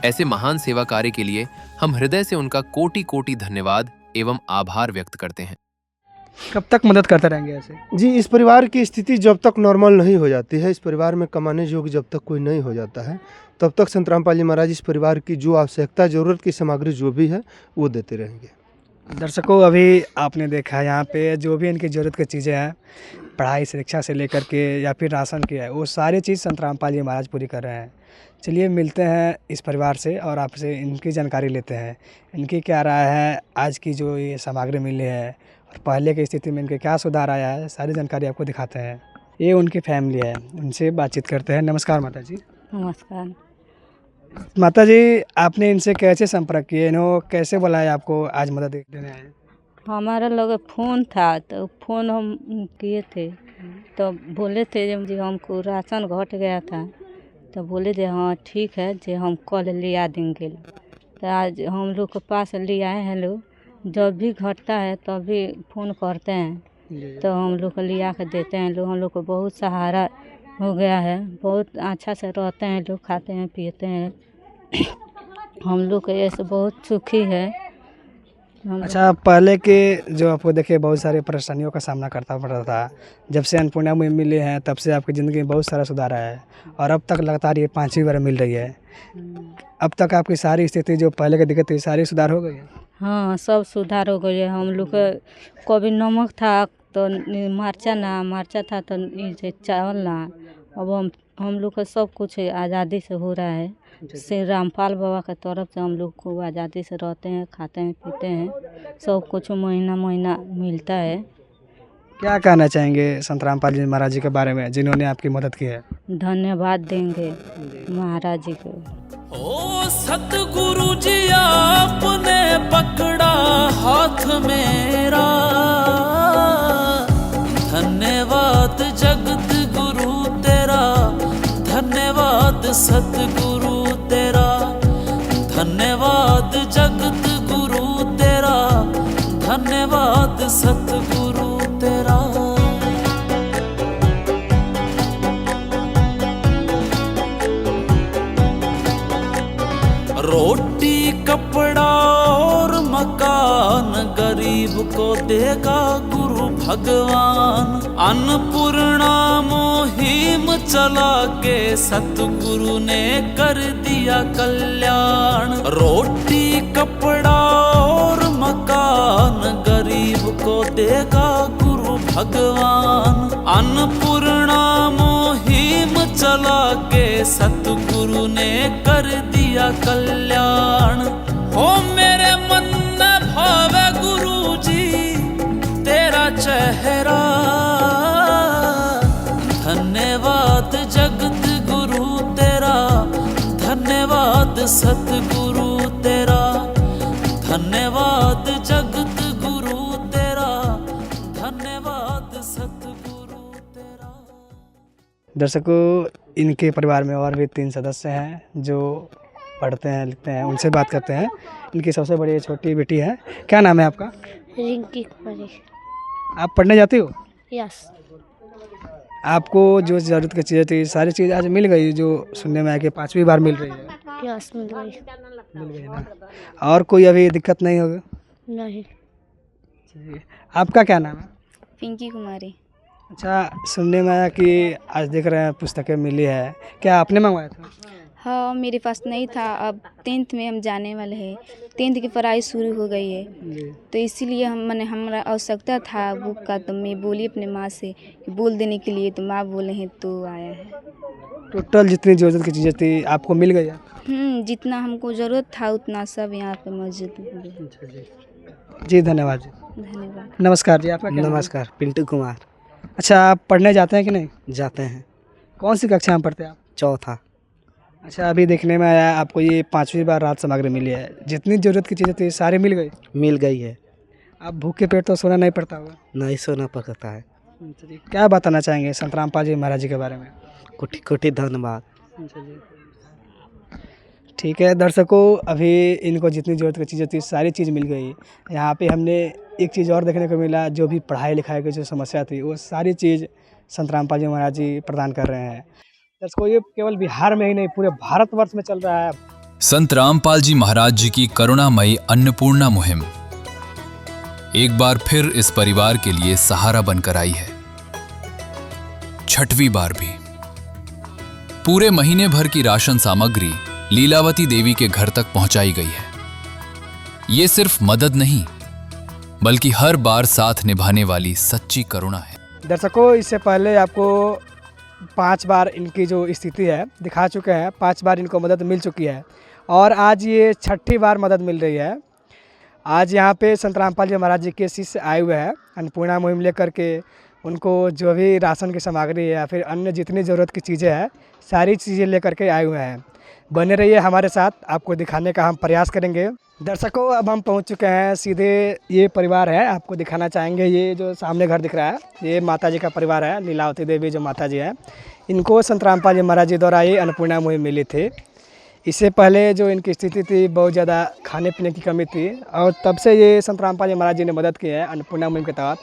ऐसे महान सेवा कार्य के लिए हम हृदय से उनका कोटि कोटि धन्यवाद एवं आभार व्यक्त करते हैं। कब तक मदद करते रहेंगे ऐसे? जी, इस परिवार की स्थिति जब तक नॉर्मल नहीं हो जाती है, इस परिवार में कमाने योग्य जब तक कोई नहीं हो जाता है, तब तक संत रामपाल जी महाराज इस परिवार की जो आवश्यकता, ज़रूरत की सामग्री जो भी है वो देते रहेंगे। दर्शकों, अभी आपने देखा यहाँ पे जो भी इनकी ज़रूरत की चीज़ें हैं, पढ़ाई शिक्षा से लेकर के या फिर राशन की है, वो सारी चीज़ संत रामपाल जी महाराज पूरी कर रहे हैं। चलिए मिलते हैं इस परिवार से और आपसे इनकी जानकारी लेते हैं। इनकी क्या राय है, आज की जो ये सामग्री मिली है और पहले की स्थिति में इनके क्या सुधार आया है, सारी जानकारी आपको दिखाते हैं। ये उनकी फैमिली है, उनसे बातचीत करते हैं। नमस्कार माता जी। नमस्कार। माता जी, आपने इनसे कैसे संपर्क किए, इन्होंने कैसे बुलाया आपको आज मदद देने आए? हमारा लोग फ़ोन था तो फ़ोन हम किए थे, तो बोले थे जी हमको राशन घट गया था, तो बोले थे हाँ ठीक है जी हम कल लिया देंगे। तो आज हम लोग के पास ले आए हैं लोग, जब भी घटता है तभी फ़ोन करते हैं तो हम लोग को लिया के देते हैं लोग। हम लोग को बहुत सहारा हो गया है, बहुत अच्छा से रहते हैं लोग, खाते हैं पीते हैं। हम लोग को ऐसे बहुत सुखी है। अच्छा, पहले के जो आपको देखे बहुत सारी परेशानियों का सामना करना पड़ता था, जब से अन्नपूर्णा में मिले हैं तब से आपकी ज़िंदगी में बहुत सारा सुधार आया है और अब तक लगातार ये 5वीं बार मिल रही है। अब तक आपकी सारी स्थिति जो पहले की दिक्कत थी सारी सुधार हो गई है? हाँ, सब सुधार हो गई है। हम लोग का कभी नमक था तो मरचा था तो ये चावल ना, अब हम लोग का सब कुछ आज़ादी से हो रहा है। श्री रामपाल बाबा की तरफ से हम लोग को आज़ादी से रहते हैं, खाते हैं पीते हैं, सब कुछ महीना महीना मिलता है। क्या कहना चाहेंगे संत रामपाल जी महाराज जी के बारे में जिन्होंने आपकी मदद की है? धन्यवाद देंगे महाराज जी को। ओ सतगुरु जी आपने पकड़ा हाथ मेरा, धन्यवाद जगत गुरु तेरा, धन्यवाद सतगुरु तेरा, धन्यवाद जगत गुरु तेरा, धन्यवाद सतगुरु तेरा। रोटी कपड़ा और मकान गरीब को देगा गुरु भगवान। अन्नपूर्णा मुहिम चला के सतगुरु ने कर दिया कल्याण। रोटी कपड़ा और मकान गरीब को देगा गुरु भगवान। अन्नपूर्णा मुहिम चला के सतगुरु ने कर दिया कल्याण। हो मेरे मन में भावे गुरु जी तेरा चेहरा, धन्यवाद जगत गुरु तेरा, धन्यवाद सतगुरु तेरा, धन्यवाद जगत गुरु तेरा, धन्यवाद सतगुरु तेरा। दर्शकों, इनके परिवार में और भी 3 सदस्य हैं जो पढ़ते हैं लिखते हैं, उनसे बात करते हैं। इनकी सबसे बड़ी छोटी बेटी है। क्या नाम है आपका? रिंकी कुमारी। आप पढ़ने जाती हो? यस। आपको जो ज़रूरत की चीज़ें थी सारी चीज़ आज मिल गई, जो सुनने में आया कि 5वीं बार मिल रही है? यस, मिल गई ना। और कोई अभी दिक्कत नहीं होगी? नहीं। आपका क्या नाम है? पिंकी कुमारी। अच्छा, सुनने में आया कि आज देख रहे हैं पुस्तकें मिली है, क्या आपने मंगवाया था? हाँ, मेरे पास नहीं था। अब 10th में हम जाने वाले हैं, 10th की पढ़ाई शुरू हो गई है, तो इसीलिए हमारा आवश्यकता था बुक का। तो मैं बोली अपने माँ से कि बोल देने के लिए, तो माँ बोले हैं तो आया है। टोटल जितनी ज़रूरत की चीज़ें थी आपको मिल गई? जितना हमको ज़रूरत था उतना सब यहाँ पे मौजूद है। जी, धन्यवाद जी। धन्यवाद। नमस्कार जी, आपका क्या नाम है? नमस्कार, पिंटू कुमार। अच्छा, आप पढ़ने जाते हैं कि नहीं? जाते हैं। कौन सी कक्षा में पढ़ते हैं आप? चौथा। अच्छा, अभी देखने में आया आपको ये 5वीं बार राहत सामग्री मिली है। जितनी ज़रूरत की चीज़ें थी सारी मिल गई? मिल गई है। अब भूखे पेट तो सोना नहीं पड़ता होगा। नहीं सोना पड़ता है। चलिए, क्या बताना चाहेंगे संत रामपाल जी महाराज जी के बारे में? कोटि कोटि धन्यवाद। ठीक है दर्शकों, अभी इनको जितनी ज़रूरत की चीज़ें थी सारी चीज़ मिल गई। यहाँ पे हमने एक चीज़ और देखने को मिला, जो भी पढ़ाई लिखाई की जो समस्या थी वो सारी चीज़ संत रामपाल जी महाराज जी प्रदान कर रहे हैं। दर्शकों, ये केवल बिहार में ही नहीं पूरे भारतवर्ष में चल रहा है। संत रामपाल जी महाराज जी की करुणामयी अन्नपूर्णा मुहिम एक बार फिर इस परिवार के लिए सहारा बनकर आई है। 6वीं बार भी पूरे महीने भर की राशन सामग्री लीलावती देवी के घर तक पहुंचाई गई है। ये सिर्फ मदद नहीं बल्कि हर बार साथ निभाने वाली सच्ची करुणा है। दर्शकों, इससे पहले आपको 5 बार इनकी जो स्थिति है दिखा चुके हैं। 5 बार इनको मदद मिल चुकी है और आज ये 6ठी बार मदद मिल रही है। आज यहाँ पे संत रामपाल जी महाराज जी के शिष्य आए हुए हैं अन्नपूर्णा मुहिम लेकर के। उनको जो भी राशन की सामग्री है या फिर अन्य जितनी ज़रूरत की चीज़ें हैं सारी चीज़ें लेकर के आए हुए हैं। बने रहिए हमारे साथ, आपको दिखाने का हम प्रयास करेंगे। दर्शकों, अब हम पहुंच चुके हैं सीधे ये परिवार है, आपको दिखाना चाहेंगे। ये जो सामने घर दिख रहा है ये माता जी का परिवार है, लीलावती देवी जो माता जी है। इनको संत रामपाल जी महाराज जी द्वारा ये अन्नपूर्णा मुहिम मिली थी। इससे पहले जो इनकी स्थिति थी बहुत ज़्यादा खाने पीने की कमी थी और तब से ये संत रामपाल जी महाराज जी ने मदद की है। अन्नपूर्णा मुहिम के तहत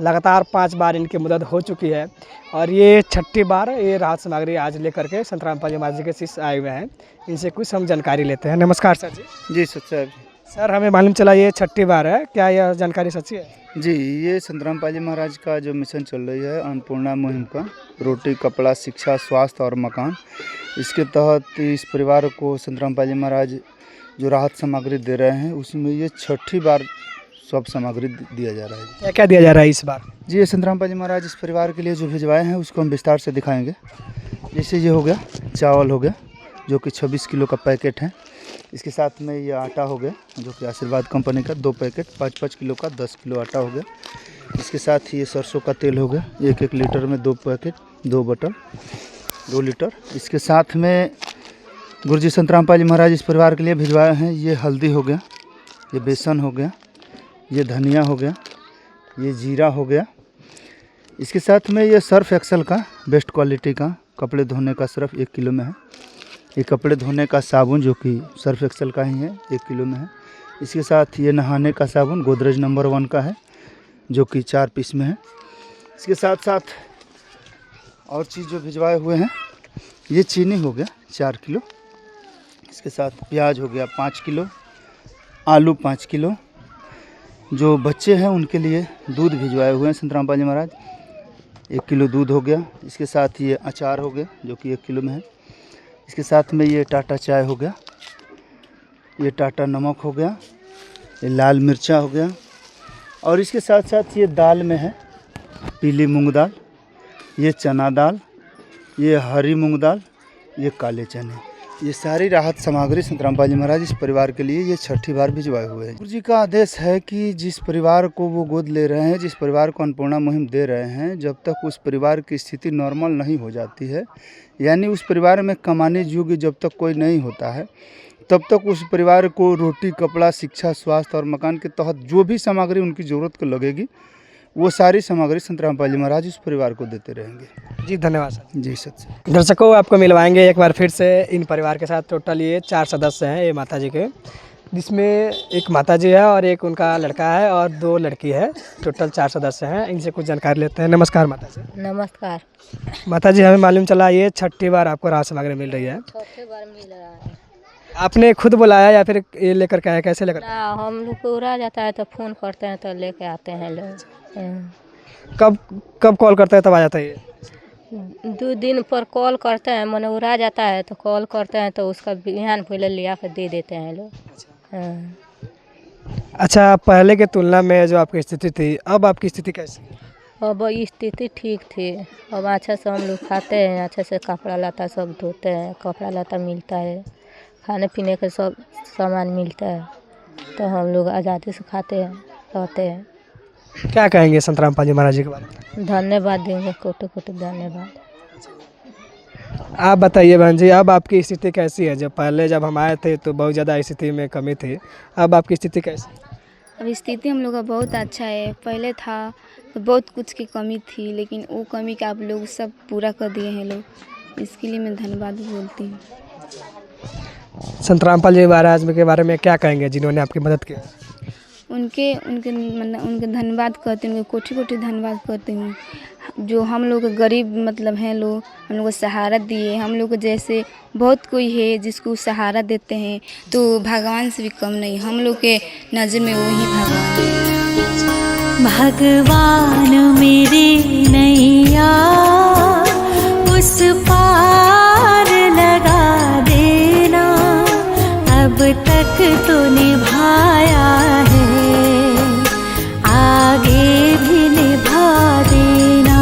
लगातार 5 बार इनकी मदद हो चुकी है और ये 6ठी बार ये राहत सामग्री आज लेकर के संत रामपाल जी महाराज जी के शिष्य आए हुए हैं। इनसे कुछ हम जानकारी लेते हैं। नमस्कार सर जी। जी सच्चा जी। सर, हमें मालूम चला ये 6ठी बार है, क्या यह जानकारी सच्ची है? जी, ये संत रामपाल जी महाराज का जो मिशन चल रही है अन्नपूर्णा मुहिम का, रोटी कपड़ा शिक्षा स्वास्थ्य और मकान, इसके तहत इस परिवार को संत रामपाल जी महाराज जो राहत सामग्री दे रहे हैं उसमें ये 6ठी बार सब सामग्री दिया जा रहा है। क्या क्या दिया जा रहा है इस बार? जी, ये संत रामपाल जी महाराज इस परिवार के लिए जो भिजवाए हैं उसको हम विस्तार से दिखाएंगे। जैसे ये हो गया चावल हो गया जो कि 26 किलो का पैकेट है। इसके साथ में ये आटा हो गया जो कि आशीर्वाद कंपनी का 2 पैकेट 5-5 किलो का 10 किलो आटा हो गया। इसके साथ ही ये सरसों का तेल हो गया 1-1 लीटर में 2 पैकेट 2 बोतल 2 लीटर। इसके साथ में गुरुजी संत रामपाल जी महाराज इस परिवार के लिए भिजवाए हैं। ये हल्दी हो गया, ये बेसन हो गया, ये धनिया हो गया, ये जीरा हो गया। इसके साथ में ये सर्फ एक्सल का बेस्ट क्वालिटी का कपड़े धोने का सर्फ 1 किलो में है। ये कपड़े धोने का साबुन जो कि सर्फ एक्सल का ही है 1 किलो में है। इसके साथ ये नहाने का साबुन गोदरेज नंबर 1 का है जो कि 4 पीस में है। इसके साथ साथ और चीज़ जो भिजवाए हुए हैं ये चीनी हो गया 4 किलो। इसके साथ प्याज हो गया 5 किलो, आलू 5 किलो। जो बच्चे हैं उनके लिए दूध भिजवाए हुए हैं संत रामपाल जी महाराज 1 किलो दूध हो गया। इसके साथ ये अचार हो गया जो कि 1 किलो में है। इसके साथ में ये टाटा चाय हो गया, ये टाटा नमक हो गया, ये लाल मिर्चा हो गया और इसके साथ साथ ये दाल में है पीली मूंग दाल, ये चना दाल, ये हरी मूंग दाल, ये काले चने। ये सारी राहत सामग्री संत रामपाल जी महाराज इस परिवार के लिए ये 6ठी बार भिजवाए हुए हैं। गुरु जी का आदेश है कि जिस परिवार को वो गोद ले रहे हैं, जिस परिवार को अन्नपूर्णा मुहिम दे रहे हैं, जब तक उस परिवार की स्थिति नॉर्मल नहीं हो जाती है, यानी उस परिवार में कमाने योग्य जब तक कोई नहीं होता है, तब तक उस परिवार को रोटी कपड़ा शिक्षा स्वास्थ्य और मकान के तहत जो भी सामग्री उनकी ज़रूरत को लगेगी वो सारी सामग्री संत रामपाल जी महाराज उस परिवार को देते रहेंगे। जी धन्यवाद सर। जी सच। दर्शकों, आपको मिलवाएंगे एक बार फिर से इन परिवार के साथ। टोटल ये 4 सदस्य हैं ये माता जी के, जिसमें एक माता जी है और एक उनका लड़का है और 2 लड़की है। टोटल 4 सदस्य हैं। इनसे कुछ जानकारी लेते हैं। नमस्कार माता जी। नमस्कार माता जी, हमें मालूम चला ये 6ठी बार आपको राहत सामग्री मिल रही है। 6ठी बार मिल रहा है। आपने खुद बुलाया या फिर ये लेकर के आया, कैसे लेकर? ना, हम लोग को उड़ा जाता है तो फ़ोन करते हैं तो लेके आते हैं लोग। कब कॉल करते हैं तब आ जाता है ये? 2 दिन पर कॉल करते हैं, मन उड़ा जाता है तो कॉल करते हैं तो उसका बिहान पहले लिया कर दे देते हैं लोग। अच्छा, पहले के तुलना में जो आपकी स्थिति थी, अब आपकी स्थिति कैसी है? अब स्थिति ठीक थी। अब अच्छा से हम लोग खाते हैं, अच्छे से कपड़ा लता सब धोते हैं, कपड़ा लता मिलता है, खाने पीने का सब सामान मिलता है, तो हम लोग आज़ादी से खाते हैं रहते हैं। क्या कहेंगे संत रामपाल जी महाराज जी के बारे में? धन्यवाद देंगे, कोटि कोटि धन्यवाद। आप बताइए बहन जी, अब आपकी स्थिति कैसी है? जब हम आए थे तो बहुत ज़्यादा स्थिति में कमी थी, अब आपकी स्थिति कैसी? अब स्थिति हम लोग का बहुत अच्छा है। पहले था तो बहुत कुछ की कमी थी, लेकिन वो कमी का आप लोग सब पूरा कर दिए हैं लोग, इसके लिए मैं धन्यवाद बोलती हूँ। संत रामपाल जी महाराज के बारे में क्या कहेंगे जिन्होंने आपकी मदद की? उनके धन्यवाद करती हूँ, उनके कोटि कोटि धन्यवाद करती हूँ। जो हम लोग गरीब मतलब हैं लोग, हम लोग को सहारा दिए। हम लोग जैसे बहुत कोई है जिसको सहारा देते हैं, तो भगवान से भी कम नहीं, हम लोग के नज़र में वही भगवान है। भगवान मेरी नैया उस पार लगा देना, अब तक तो निभाया है, आगे भी निभा देना।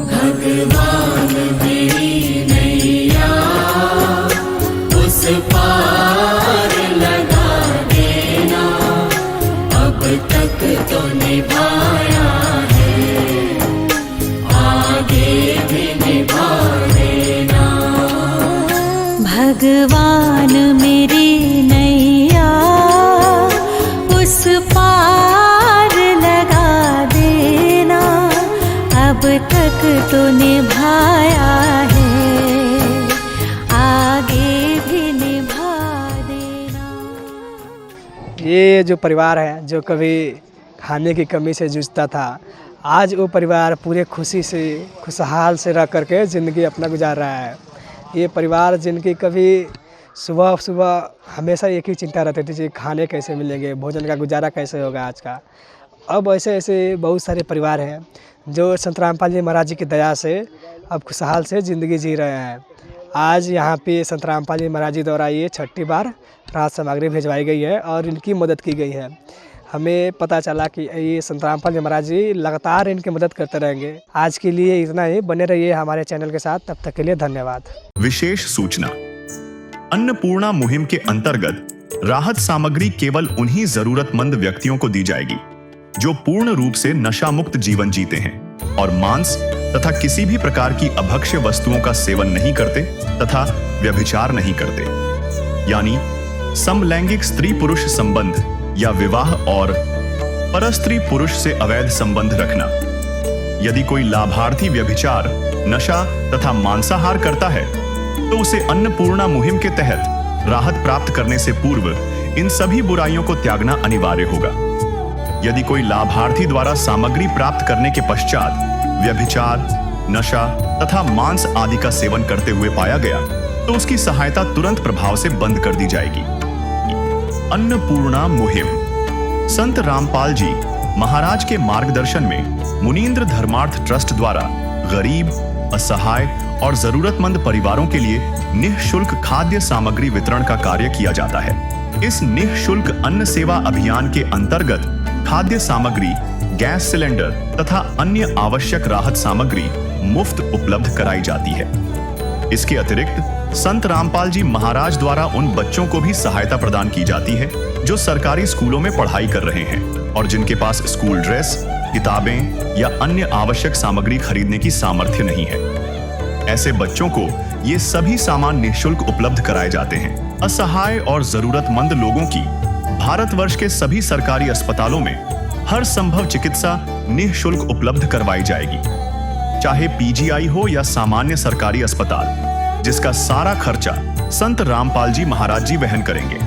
भगवान मेरी नैया उस पार लगा देना, अब तक तो निभाया है, आगे भी निभा देना। भगवान मेरी नैया उस पार लगा देना, अब तक तो निभाया है, आगे भी निभा देना। ये जो परिवार है जो कभी खाने की कमी से जूझता था, आज वो परिवार पूरे खुशी से खुशहाल से रह करके ज़िंदगी अपना गुजार रहा है। ये परिवार जिनकी कभी सुबह सुबह हमेशा एक ही चिंता रहती थी कि खाने कैसे मिलेंगे, भोजन का गुजारा कैसे होगा आज का, अब ऐसे ऐसे बहुत सारे परिवार हैं जो संत रामपाल जी महाराज जी की दया से अब खुशहाल से ज़िंदगी जी रहे हैं। आज यहाँ पे संत रामपाल जी महाराज जी द्वारा ये 6ठी बार राहत सामग्री भिजवाई गई है और इनकी मदद की गई है। हमें पता चला कि ये संत रामपाल जी महाराज जी लगातार इनकी मदद करते रहेंगे। आज के लिए इतना ही, बने रहिए हमारे चैनल के साथ, तब तक के लिए धन्यवाद। विशेष सूचना, अन्नपूर्णा मुहिम के अंतर्गत राहत सामग्री केवल उन्हीं जरूरतमंद व्यक्तियों को दी जाएगी जो पूर्ण रूप से नशा मुक्त जीवन जीते हैं और मांस तथा किसी भी प्रकार की अभक्ष्य वस्तुओं का सेवन नहीं करते तथा व्यभिचार नहीं करते, यानी समलैंगिक स्त्री पुरुष संबंध या विवाह और परस्त्री पुरुष से अवैध संबंध रखना। यदि कोई लाभार्थी व्यभिचार, नशा तथा मांसाहार करता है तो उसे अन्नपूर्णा मुहिम के तहत राहत प्राप्त करने से पूर्व इन सभी बुराइयों को त्यागना अनिवार्य होगा। यदि कोई लाभार्थी द्वारा सामग्री प्राप्त करने के पश्चात व्यभिचार, नशा तथा मांस आदि का सेवन करते हुए पाया गया तो उसकी सहायता तुरंत प्रभाव से बंद कर दी जाएगी। अन्नपूर्णा मुहिम संत रामपाल जी महाराज के मार्गदर्शन में मुनींद्र धर्मार्थ ट्रस्ट द्वारा गरीब, असहाय और जरूरतमंद परिवारों के लिए निःशुल्क खाद्य सामग्री वितरण का कार्य किया जाता है। इस निःशुल्क अन्न सेवा अभियान के अंतर्गत खाद्य सामग्री, गैस सिलेंडर तथा अन्य आवश्यक राहत सामग्री मुफ्त उपलब्ध कराई जाती है। इसके अतिरिक्त संत रामपाल जी महाराज द्वारा उन बच्चों को भी सहायता प्रदान की जाती है जो सरकारी स्कूलों में पढ़ाई कर रहे हैं और जिनके पास स्कूल ड्रेस, किताबें या अन्य आवश्यक सामग्री खरीदने की सामर्थ्य नहीं है। ऐसे बच्चों को ये सभी सामान निःशुल्क उपलब्ध कराए जाते हैं। असहाय और जरूरतमंद लोगों की भारतवर्ष के सभी सरकारी अस्पतालों में हर संभव चिकित्सा निःशुल्क उपलब्ध करवाई जाएगी, चाहे पीजीआई हो या सामान्य सरकारी अस्पताल, जिसका सारा खर्चा संत रामपाल जी महाराज जी वहन करेंगे।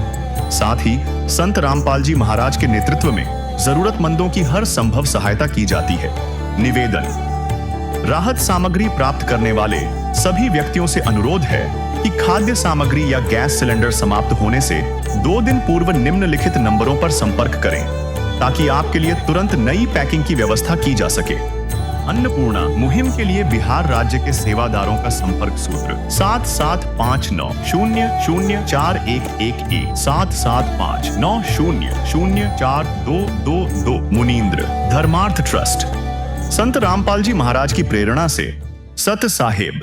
साथ ही संत रामपाल जी महाराज के नेतृत्व में जरूरतमंदों की हर संभव सहायता की जाती है। निवेदन, राहत सामग्री प्राप्त करने वाले सभी व्यक्तियों से अनुरोध है कि खाद्य सामग्री या गैस सिलेंडर समाप्त होने से 2 दिन पूर्व निम्नलिखित नंबरों पर संपर्क करें ताकि आपके लिए तुरंत नई पैकिंग की व्यवस्था की जा सके। अन्नपूर्णा मुहिम के लिए बिहार राज्य के सेवादारों का संपर्क सूत्र 7759000411 7759004222। मुनींद्र धर्मार्थ ट्रस्ट संत रामपाल जी महाराज की प्रेरणा से सत साहेब